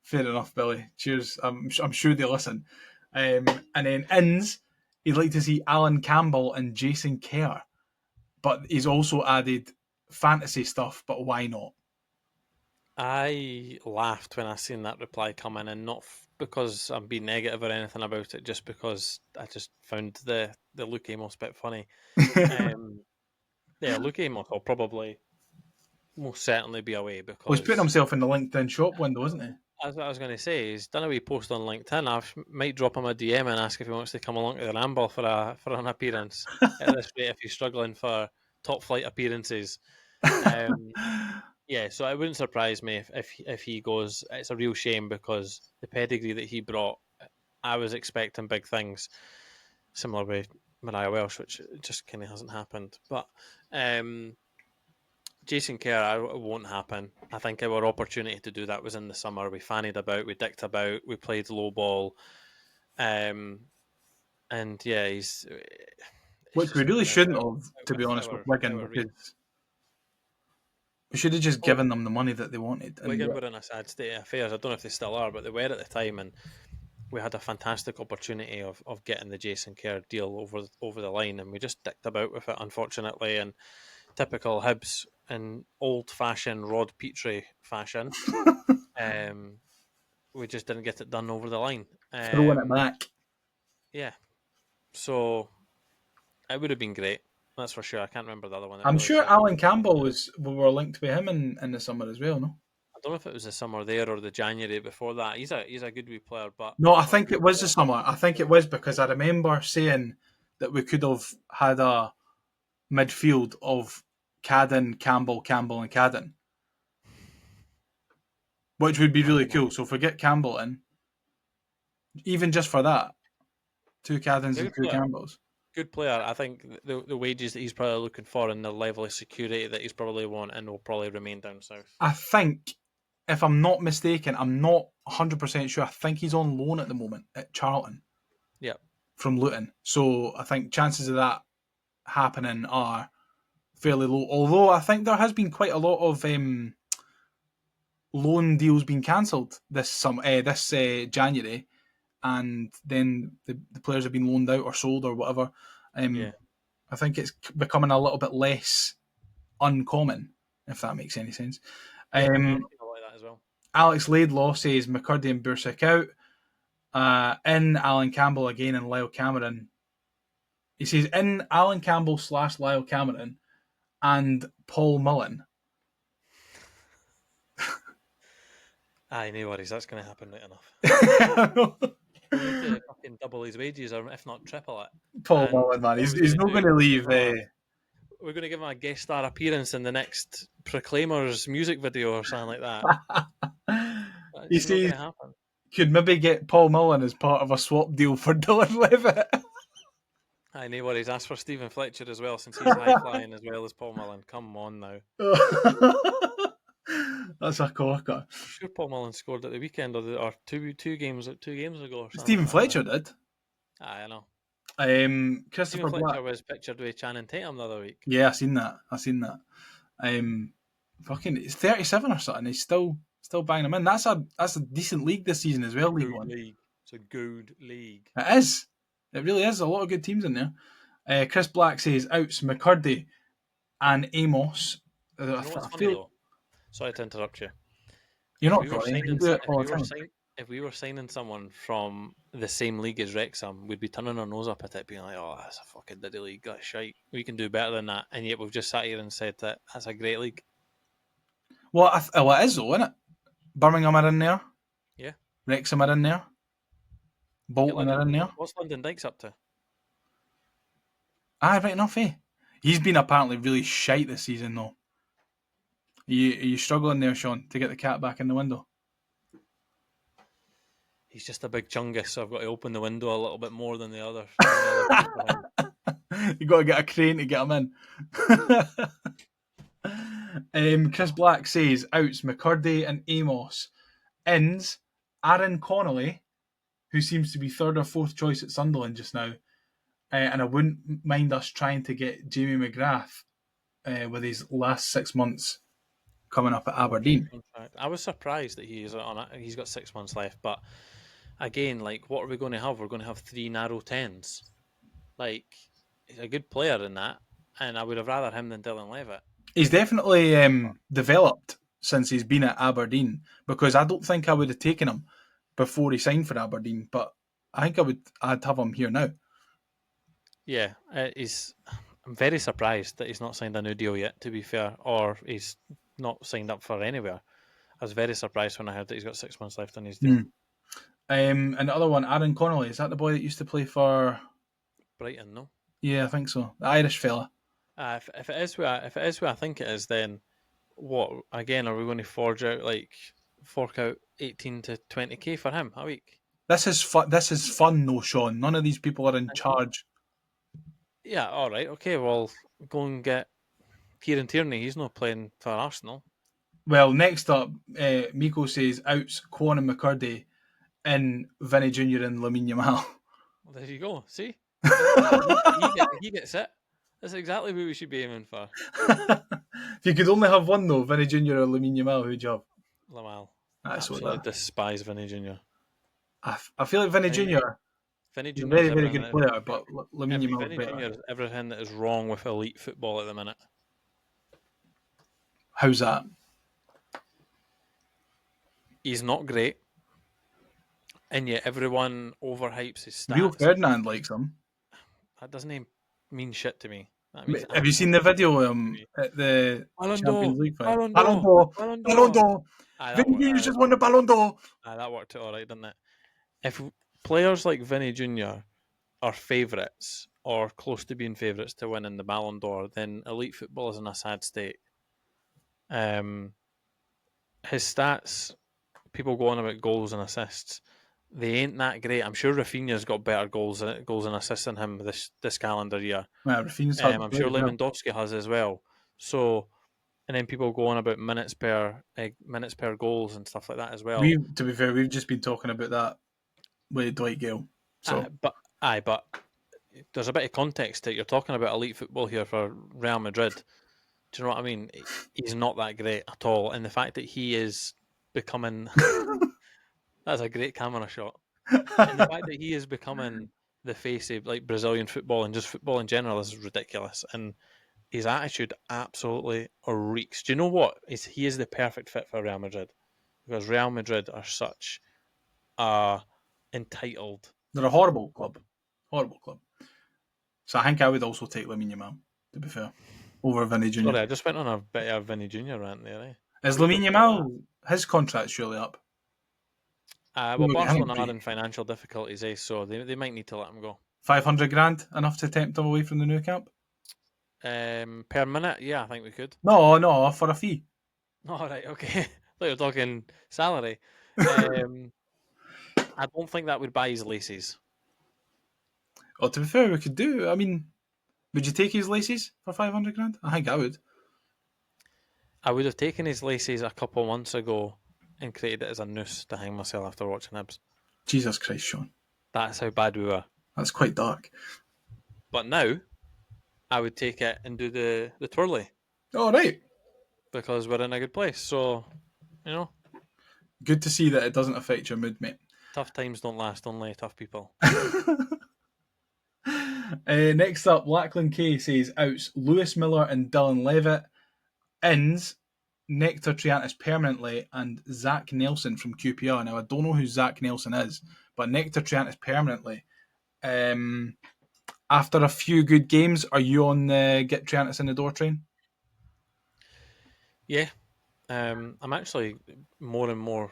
Speaker 2: Fair enough, Billy. Cheers. I'm sure they listen. And then Inns, he'd like to see Alan Campbell and Jason Kerr. But he's also added fantasy stuff, but why not?
Speaker 3: I laughed when I seen that reply come in, and not because I'm being negative or anything about it, just because I just found the Luke Amos bit funny. Yeah, Luke Amos will probably most certainly be away
Speaker 2: Well, he's putting
Speaker 3: because
Speaker 2: himself in the LinkedIn shop window, isn't he?
Speaker 3: that's what I was going to say. He's done a wee post on LinkedIn. I might drop him a DM and ask if he wants to come along to the Ramble for an appearance. At this rate, if he's struggling for top flight appearances, yeah. So it wouldn't surprise me if he goes. It's a real shame because the pedigree that he brought, I was expecting big things, similar with Mariah Welsh, which just kind of hasn't happened. But Jason Kerr, it won't happen. I think our opportunity to do that was in the summer. We fannied about, we dicked about, we played low ball, and yeah,
Speaker 2: Which we really shouldn't have, to be honest, with Wigan,
Speaker 3: our
Speaker 2: because we should have just given them the money that they wanted. And
Speaker 3: Wigan were in a sad state of affairs. I don't know if they still are, but they were at the time, and we had a fantastic opportunity of getting the Jason Kerr deal over the line, and we just dicked about with it, unfortunately. And typical Hibs in old-fashioned Rod Petrie fashion, we just didn't get it done over the line.
Speaker 2: throwing it back.
Speaker 3: Yeah, so it would have been great. That's for sure. I can't remember the other one.
Speaker 2: I'm really sure Alan Campbell we were linked with him in the summer as well, no?
Speaker 3: I don't know if it was the summer there or the January before that. He's a good wee player, but
Speaker 2: no, I think it was the summer. I think it was because I remember saying that we could have had a midfield of Cadden, Campbell, and Cadden, which would be really cool. So forget Campbell in, even just for that, 2 Caddens and 2 Campbells.
Speaker 3: Good player. I think the wages that he's probably looking for and the level of security that he's probably wanting will probably remain down south.
Speaker 2: I think, if I'm not mistaken, I'm not 100% sure. I think he's on loan at the moment at Charlton.
Speaker 3: Yeah. From
Speaker 2: Luton. So I think chances of that happening are fairly low. Although I think there has been quite a lot of loan deals being cancelled this January, and then the players have been loaned out or sold or whatever. I think it's becoming a little bit less uncommon, if that makes any sense.
Speaker 3: I like that as well.
Speaker 2: Alex Laidlaw says McCurdy and Bursick out. In Alan Campbell again and Lyle Cameron. He says in Alan Campbell / Lyle Cameron and Paul Mullen.
Speaker 3: Aye, no worries. That's going to happen right enough. We need to fucking double his wages, or if not triple it.
Speaker 2: Paul Mullen, man, he's not going to leave.
Speaker 3: We're going to give him a guest star appearance in the next Proclaimers music video or something like that.
Speaker 2: You see, could maybe get Paul Mullen as part of a swap deal for Dylan Levitt.
Speaker 3: Aye, no worries. Ask for Stephen Fletcher as well, since he's high flying as well as Paul Mullen. Come on now.
Speaker 2: That's a corker.
Speaker 3: I'm sure Paul Mullen scored at the weekend, or two games ago. Or
Speaker 2: Stephen Fletcher did.
Speaker 3: Aye, I know.
Speaker 2: Christopher
Speaker 3: Stephen
Speaker 2: Black
Speaker 3: Fletcher was pictured with Channing Tatum the other week.
Speaker 2: Yeah, I seen that. Fucking, it's 37 or something. He's still banging them in. That's a decent league this season as well. League One.
Speaker 3: It's a good league.
Speaker 2: It is. It really is. A lot of good teams in there. Chris Black says outs McCurdy and Amos.
Speaker 3: Sorry to interrupt you.
Speaker 2: You're not going.
Speaker 3: If we were signing someone from the same league as Wrexham, we'd be turning our nose up at it, being like, "Oh, that's a fucking diddy league. That's shite. We can do better than that." And yet we've just sat here and said that that's a great league.
Speaker 2: Well, it is though, isn't it? Birmingham are in there.
Speaker 3: Yeah.
Speaker 2: Wrexham are in there. Bolton are in there.
Speaker 3: What's London Dykes up to?
Speaker 2: Right enough, eh? He's been apparently really shite this season, though. Are you struggling there, Shaun, to get the cat back in the window?
Speaker 3: He's just a big chungus, so I've got to open the window a little bit more than the other.
Speaker 2: You've got to get a crane to get him in. Chris Black says, outs McCurdy and Amos. Ins, Aaron Connolly, who seems to be third or fourth choice at Sunderland just now. And I wouldn't mind us trying to get Jamie McGrath with his last 6 months coming up at Aberdeen.
Speaker 3: I was surprised that he's got 6 months left, but again, like, what are we going to have? We're going to have 3 narrow 10s. Like, he's a good player in that, and I would have rather him than Dylan Levitt.
Speaker 2: He's definitely developed since he's been at Aberdeen, because I don't think I would have taken him before he signed for Aberdeen, but I think I'd have him here now.
Speaker 3: Yeah, I'm very surprised that he's not signed a new deal yet, to be fair, or he's not signed up for anywhere. I was very surprised when I heard that he's got 6 months left on his deal.
Speaker 2: And the other one, Aaron Connolly, is that the boy that used to play for
Speaker 3: Brighton, no?
Speaker 2: Yeah, I think so. The Irish fella.
Speaker 3: If it is who I think it is, then what again? Are we going to fork out 18 to 20k for him a week?
Speaker 2: This is fun. This is fun, though, Shaun. None of these people are in charge.
Speaker 3: Yeah, all right, okay. Well, go and get Kieran Tierney. He's not playing for Arsenal.
Speaker 2: Well, next up, Miko says outs Kwon and McCurdy in Vinny Jr. and Lamine Yamal.
Speaker 3: Well, there you go. See, he gets it. That's exactly what we should be aiming for.
Speaker 2: If you could only have one, though, Vinny Jr. or Lamine Yamal, who'd you have?
Speaker 3: Lamal.
Speaker 2: That's what
Speaker 3: Absolutely despise Vinny Jr.
Speaker 2: I feel like Vinny Jr.
Speaker 3: Vinny
Speaker 2: is
Speaker 3: Jr.
Speaker 2: a very, very good player, but Lamine Yamal
Speaker 3: Vinny
Speaker 2: is better.
Speaker 3: Jr. is everything that is wrong with elite football at the minute.
Speaker 2: How's that?
Speaker 3: He's not great, and yet everyone overhypes his stats.
Speaker 2: Rio Ferdinand likes him.
Speaker 3: That doesn't even mean shit to me. That means
Speaker 2: Have you seen the video at the
Speaker 3: Ballon
Speaker 2: Champions
Speaker 3: d'Or,
Speaker 2: League
Speaker 3: Ballon
Speaker 2: final?
Speaker 3: d'Or,
Speaker 2: Ballon d'Or!
Speaker 3: Ballon d'Or.
Speaker 2: Ballon d'Or! Vinny Jr. just won the Ballon d'Or!
Speaker 3: That worked out all right, didn't it? If players like Vinny Jr. are favourites or close to being favourites to winning the Ballon d'Or, then elite football is in a sad state. His stats, people go on about goals and assists. They ain't that great. I'm sure Rafinha's got better goals and assists than him this calendar year.
Speaker 2: Well, Rafinha's
Speaker 3: I'm sure Lewandowski has as well. So, and then people go on about minutes per goals and stuff like that as well.
Speaker 2: To be fair, we've just been talking about that with Dwight Gale. So,
Speaker 3: but there's a bit of context to it. You're talking about elite football here for Real Madrid. Do you know what I mean? He's not that great at all, and the fact that he is becoming that's a great camera shot. And the fact that he is becoming the face of like Brazilian football and just football in general is ridiculous. And his attitude absolutely reeks. Do you know what? He is the perfect fit for Real Madrid because Real Madrid are such entitled.
Speaker 2: They're a horrible club. Horrible club. So I think I would also take Lamine Yamal, to be fair, over Vinny Jr.
Speaker 3: Sorry, I just went on a bit of Vinny Jr. rant there. Eh?
Speaker 2: Is Lamine Yamal, his contract's surely up?
Speaker 3: Well, Barcelona are in financial difficulties, so they might need to let him go.
Speaker 2: 500 grand, enough to tempt him away from the new camp?
Speaker 3: Per minute, yeah, I think we could.
Speaker 2: No, for a fee.
Speaker 3: All right, okay. I thought you were talking salary. I don't think that would buy his laces.
Speaker 2: Well, to be fair, we could do. I mean, would you take his laces for 500 grand? I think I would.
Speaker 3: I would have taken his laces a couple of months ago and created it as a noose to hang myself after watching Hibs.
Speaker 2: Jesus Christ, Shaun.
Speaker 3: That's how bad we were.
Speaker 2: That's quite dark.
Speaker 3: But now, I would take it and do the twirly.
Speaker 2: All right.
Speaker 3: Because we're in a good place. So,
Speaker 2: Good to see that it doesn't affect your mood, mate.
Speaker 3: Tough times don't last, only tough people.
Speaker 2: Next up, Lachlan K says outs Lewis Miller and Dylan Levitt. Ins Nectar Triantis permanently and Zach Nelson from QPR. Now, I don't know who Zach Nelson is, but Nectar Triantis permanently. After a few good games, are you on the get Triantis in the door train?
Speaker 3: Yeah. I'm actually more and more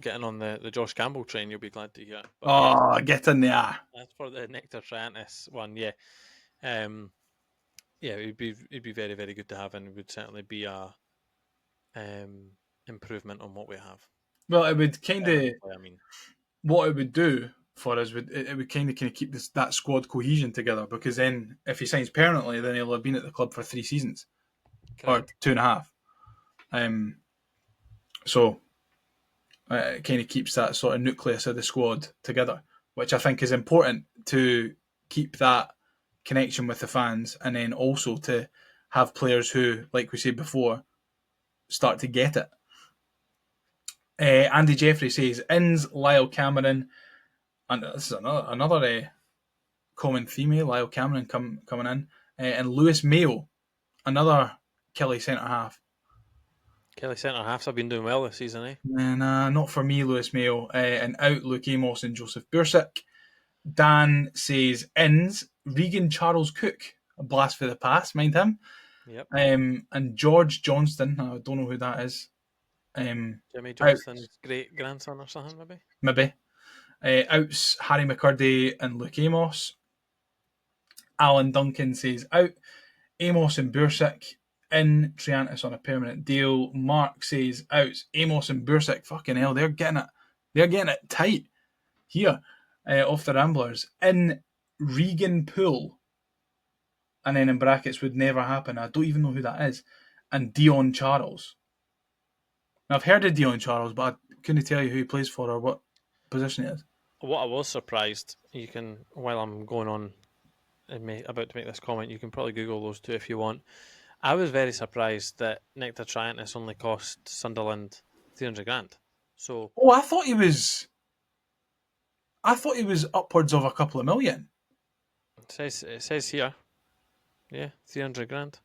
Speaker 3: getting on the Josh Campbell train, you'll be glad to hear. But
Speaker 2: get in there.
Speaker 3: As for the Nectar Triantis one, yeah. It'd be very, very good to have, and it would certainly be a improvement on what we have.
Speaker 2: Well, it would kind of what it would do for us would it would kind of keep that squad cohesion together, because then if he signs permanently, then he'll have been at the club for 3 seasons. Correct. Or 2.5. So it kind of keeps that sort of nucleus of the squad together, which I think is important to keep that connection with the fans, and then also to have players who, like we said before, start to get it. Andy Jeffrey says Inns, Lyle Cameron, and this is another common theme here, Lyle Cameron coming in, and Lewis Mayo, another Kelly centre half.
Speaker 3: Kelly centre halves have been doing well this season, eh?
Speaker 2: Nah, not for me, Lewis Mayo. And out, Luke Amos and Joseph Bursic. Dan says ins, Regan Charles Cook. A blast for the past, mind him.
Speaker 3: Yep.
Speaker 2: And George Johnston, I don't know who that is.
Speaker 3: Jimmy Johnston's great grandson or something, maybe?
Speaker 2: Maybe. Outs, Harry McCurdy and Luke Amos. Alan Duncan says out, Amos and Bursic. In, Triantis on a permanent deal. Mark says out, Amos and Bursic. Fucking hell, they're getting it tight here off the Ramblers. In, Regan Poole. And then in brackets, would never happen. I don't even know who that is. And Dion Charles. Now, I've heard of Dion Charles, but I couldn't tell you who he plays for or what position he is.
Speaker 3: What I was surprised, you can, while I'm going on and about to make this comment, you can probably Google those two if you want. I was very surprised that Nectar Triantis only cost Sunderland 300 grand. So,
Speaker 2: I thought he was upwards of a couple of million.
Speaker 3: it says here, 300 grand.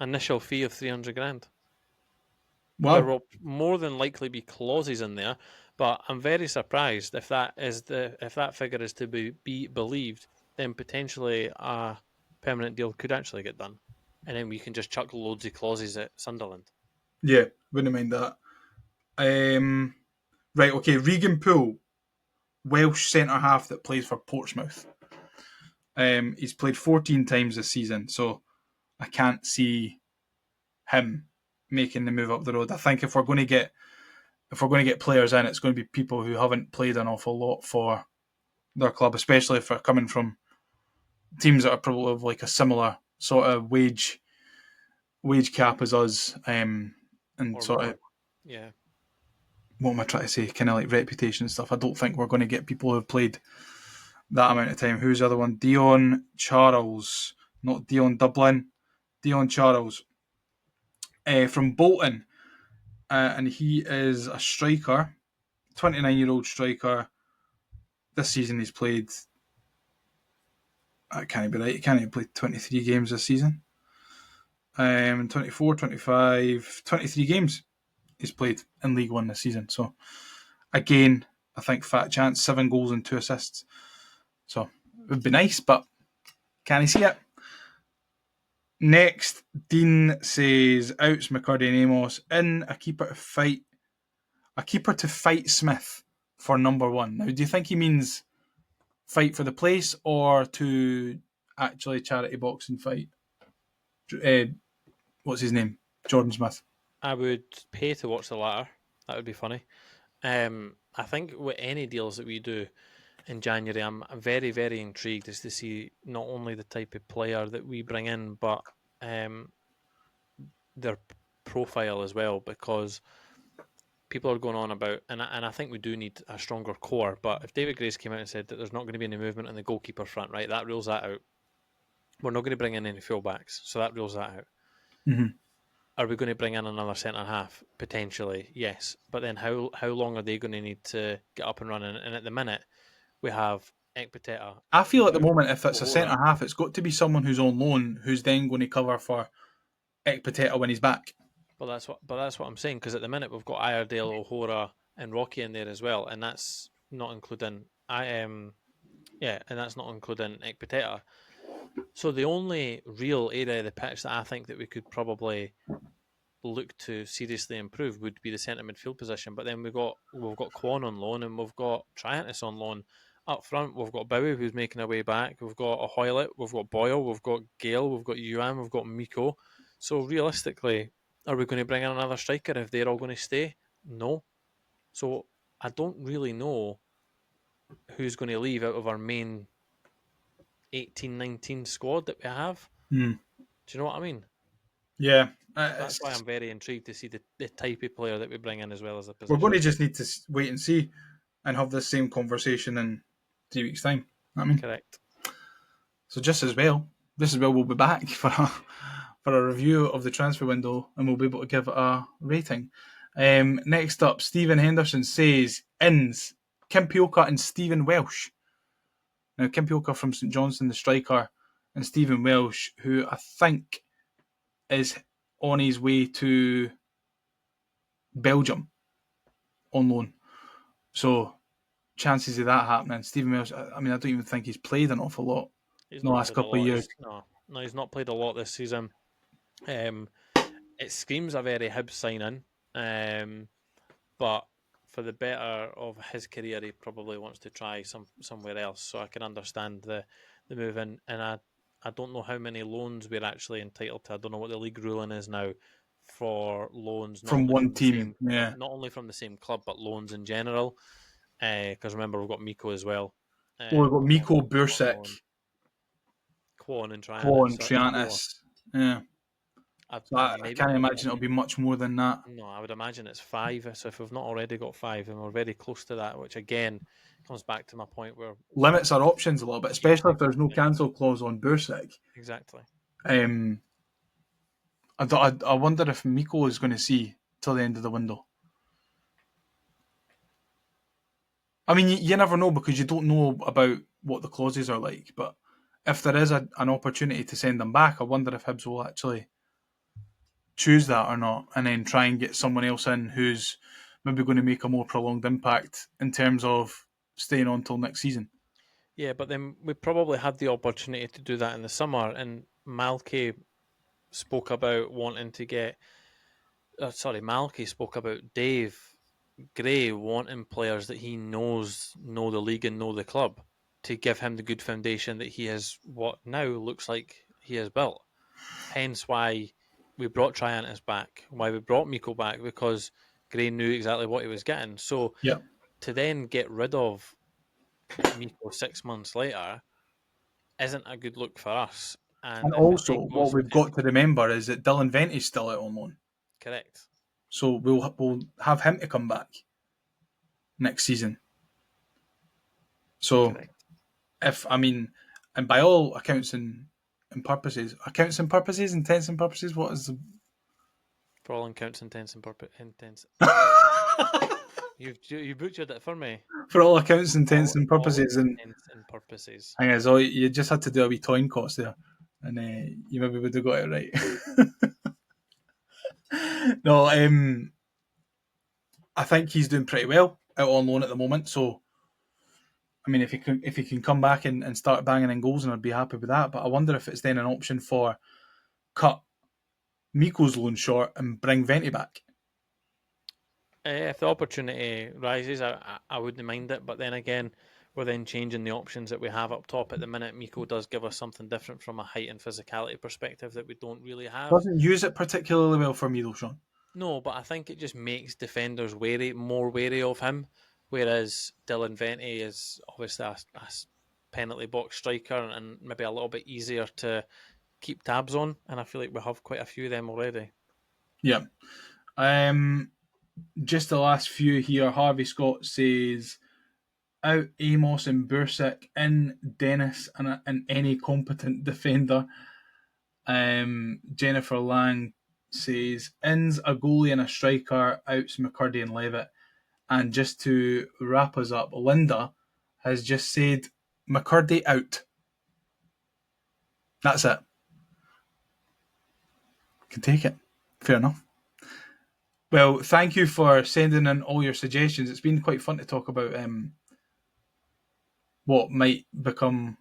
Speaker 3: Initial fee of 300 grand.
Speaker 2: Wow.
Speaker 3: There will more than likely be clauses in there, but I'm very surprised if that figure is to be believed, then potentially a permanent deal could actually get done. And then we can just chuck loads of clauses at Sunderland.
Speaker 2: Yeah, wouldn't mind that. Right, okay, Regan Poole, Welsh centre-half that plays for Portsmouth. He's played 14 times this season, so I can't see him making the move up the road. I think if we're going to get players in, it's going to be people who haven't played an awful lot for their club, especially if they're coming from teams that are probably of like a similar sort of wage cap as us, and
Speaker 3: Or
Speaker 2: sort
Speaker 3: more.
Speaker 2: of,
Speaker 3: Yeah.
Speaker 2: what am I trying to say? Kind of like reputation and stuff. I don't think we're going to get people who have played that amount of time. Who's the other one? Dion Charles, not Dion Dublin. Dion Charles, from Bolton, and he is a striker, 29-year-old striker. This season he's played. That can't be right. He can't even play 23 games this season. 24, 25, 23 games he's played in League One this season. So, again, I think fat chance, 7 goals and 2 assists. So, it would be nice, but can you see it? Next, Dean says, outs McCurdy and Amos. In, a keeper to fight Smith for number 1. Now, do you think he means fight for the place or to actually charity box and fight? What's his name? Jordan Smith.
Speaker 3: I would pay to watch the latter. That would be funny. I think with any deals that we do in January, I'm very, very intrigued as to see not only the type of player that we bring in, but their profile as well, because people are going on about, and I think we do need a stronger core, but if David Grace came out and said that there's not going to be any movement on the goalkeeper front, right, that rules that out. We're not going to bring in any fullbacks, so that rules that out.
Speaker 2: Mm-hmm.
Speaker 3: Are we going to bring in another centre-half? Potentially, yes. But then how long are they going to need to get up and running? And at the minute, we have Ekpiteta.
Speaker 2: I feel at the moment, if it's a centre-half, it's got to be someone who's on loan, who's then going to cover for Ekpiteta when he's back.
Speaker 3: But that's what I'm saying, because at the minute we've got Iredale, O'Hora, and Rocky in there as well, and that's not including that's not including Ekpiteta. So the only real area of the pitch that I think that we could probably look to seriously improve would be the centre midfield position. But then we've got Kwon on loan, and we've got Triantis on loan. Up front, we've got Bowie, who's making a way back. We've got a Hoylett, we've got Boyle, we've got Gale, we've got Yuan, we've got Miko. So realistically, are we going to bring in another striker if they're all going to stay? No. So I don't really know who's going to leave out of our main 18-19 squad that we have. Do you know what I mean?
Speaker 2: Yeah.
Speaker 3: That's why I'm very intrigued to see the type of player that we bring in as well as the position.
Speaker 2: We're going to just need to wait and see and have this same conversation in 3 weeks' time. You know what I mean?
Speaker 3: Correct.
Speaker 2: So just as well we'll be back for a review of the transfer window, and we'll be able to give it a rating. Next up, Stephen Henderson says, ins, Kimpioka and Stephen Welsh. Now, Kimpioka from St Johnstone, the striker, and Stephen Welsh, who I think is on his way to Belgium on loan. So chances of that happening. Stephen Mills, I mean, I don't even think he's played an awful lot
Speaker 3: He's
Speaker 2: in the
Speaker 3: not
Speaker 2: last
Speaker 3: played a
Speaker 2: couple of
Speaker 3: lot.
Speaker 2: years.
Speaker 3: No, he's not played a lot this season. It screams a very Hibs signing, but for the better of his career, he probably wants to try somewhere else. So I can understand the move in, and I don't know how many loans we're actually entitled to. I don't know what the league ruling is now for loans, not
Speaker 2: From
Speaker 3: only
Speaker 2: one
Speaker 3: from the
Speaker 2: team,
Speaker 3: same,
Speaker 2: yeah.
Speaker 3: not only from the same club, but loans in general. Because remember, we've got Miko as well.
Speaker 2: Well, we've got Miko,
Speaker 3: On
Speaker 2: Bursik,
Speaker 3: loan. Kwon and
Speaker 2: Kwon,
Speaker 3: Trianis. So that's four.
Speaker 2: Triantis. Yeah. So I
Speaker 3: Maybe
Speaker 2: can't imagine it'll be much more than that.
Speaker 3: no, I would imagine it's five. So if we've not already got five, and we're very close to that, which again comes back to my point where
Speaker 2: Limits our options a little bit, especially if there's no cancel clause on Bursik.
Speaker 3: exactly.
Speaker 2: I wonder if Miko is going to see till the end of the window. I mean, you never know because you don't know about what the clauses are like. But if there is an opportunity to send them back, I wonder if Hibs will actually choose that or not, and then try and get someone else in who's maybe going to make a more prolonged impact in terms of staying on till next season.
Speaker 3: Yeah, but then we probably had the opportunity to do that in the summer, and Malky spoke about wanting to get. Malky spoke about Dave Gray wanting players that he knows know the league and know the club to give him the good foundation that he has. What now looks like he has built. Hence why we brought Triantis back, why we brought Miko back, because Gray knew exactly what he was getting. So
Speaker 2: Yeah.
Speaker 3: to then get rid of Miko 6 months later isn't a good look for us. And
Speaker 2: And
Speaker 3: if it
Speaker 2: also,
Speaker 3: then
Speaker 2: what
Speaker 3: goes,
Speaker 2: we've got to remember is that Dylan Venty's still out on loan,
Speaker 3: correct,
Speaker 2: so we'll have him to come back next season. So,
Speaker 3: correct.
Speaker 2: and by all accounts and purposes, intents and purposes, what is the
Speaker 3: For all intents, intents, and intents. You butchered it for me.
Speaker 2: for all accounts, intents and
Speaker 3: All
Speaker 2: purposes, and
Speaker 3: intents and purposes.
Speaker 2: hang on, so you just had to do a wee toin cost there, and you maybe would have got it right. No, I think he's doing pretty well out on loan at the moment. So, I mean, if he can come back and start banging in goals, and I'd be happy with that. But I wonder if it's then an option for cut Miko's loan short and bring Venty back.
Speaker 3: If the opportunity rises, I wouldn't mind it. But then again, we're then changing the options that we have up top at the minute. Miko does give us something different from a height and physicality perspective that we don't really have.
Speaker 2: Doesn't use it particularly well for me though, Shaun.
Speaker 3: No, but I think it just makes defenders more wary of him. Whereas Dylan Venty is obviously a penalty box striker and maybe a little bit easier to keep tabs on. And I feel like we have quite a few of them already.
Speaker 2: Yeah. Just the last few here. Harvey Scott says out Amos and Bursik, in Dennis and any competent defender. Jennifer Lang says ins a goalie and a striker, outs McCurdy and Levitt. And just to wrap us up, Linda has just said McCurdy out. That's it. Can take it. Fair enough. Well, thank you for sending in all your suggestions. It's been quite fun to talk about what might become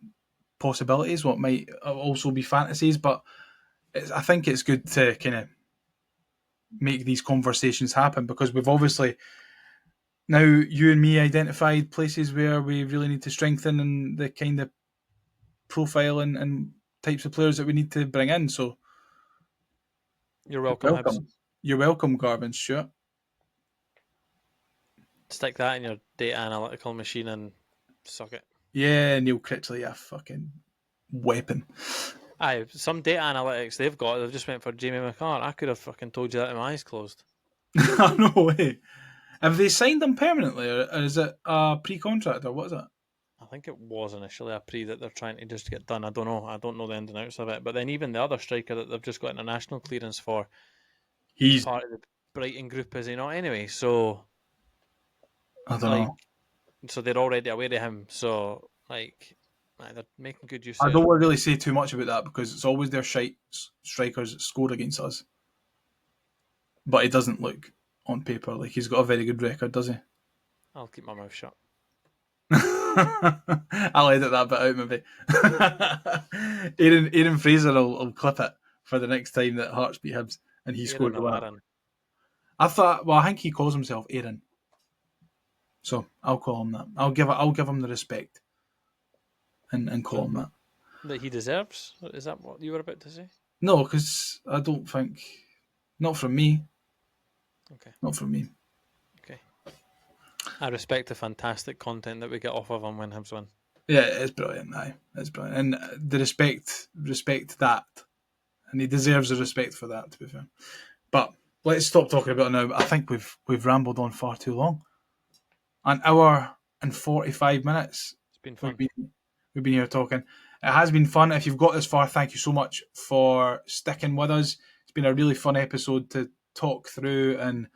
Speaker 2: possibilities, what might also be fantasies, but I think it's good to kind of make these conversations happen because we've obviously now you and me identified places where we really need to strengthen and the kind of profile and types of players that we need to bring in. So
Speaker 3: You're welcome, Hibs.
Speaker 2: You're welcome, Garvin Stewart.
Speaker 3: Stick that in your data analytical machine and suck it.
Speaker 2: Yeah, Neil Critchley, a fucking weapon.
Speaker 3: Aye, some data analytics they've just went for Jamie McCart. I could have fucking told you that with my eyes closed.
Speaker 2: No way. Have they signed him permanently, or is it a pre-contract, or what is it?
Speaker 3: I think it was initially a pre that they're trying to just get done. I don't know. I don't know the ins and outs of it. But then even the other striker that they've just got international clearance for, he's part of the Brighton group, is he not? Anyway, so
Speaker 2: I don't know.
Speaker 3: So they're already aware of him. So they're making good use.
Speaker 2: I don't want to really say too much about that because it's always their shite strikers that score against us. But it doesn't look on paper. Like, he's got a very good record, does he?
Speaker 3: I'll keep my mouth shut.
Speaker 2: I'll edit that bit out, maybe. Aaron Fraser will clip it for the next time that Hearts beat Hibs and he scored the winner.
Speaker 3: Aaron.
Speaker 2: I think he calls himself Aaron, so I'll call him that. I'll give him the respect and call him that.
Speaker 3: That he deserves? Is that what you were about to say?
Speaker 2: No, because I don't think, not from me.
Speaker 3: Okay.
Speaker 2: Not from me.
Speaker 3: Okay. I respect the fantastic content that we get off of him when Hibs win.
Speaker 2: Yeah, it's brilliant. Aye, it's brilliant, and the respect that, and he deserves the respect for that. To be fair, but let's stop talking about it now. I think we've rambled on far too long. An hour and 45 minutes.
Speaker 3: It's been fun.
Speaker 2: We've been here talking. It has been fun. If you've got this far, thank you so much for sticking with us. It's been a really fun episode to talk through and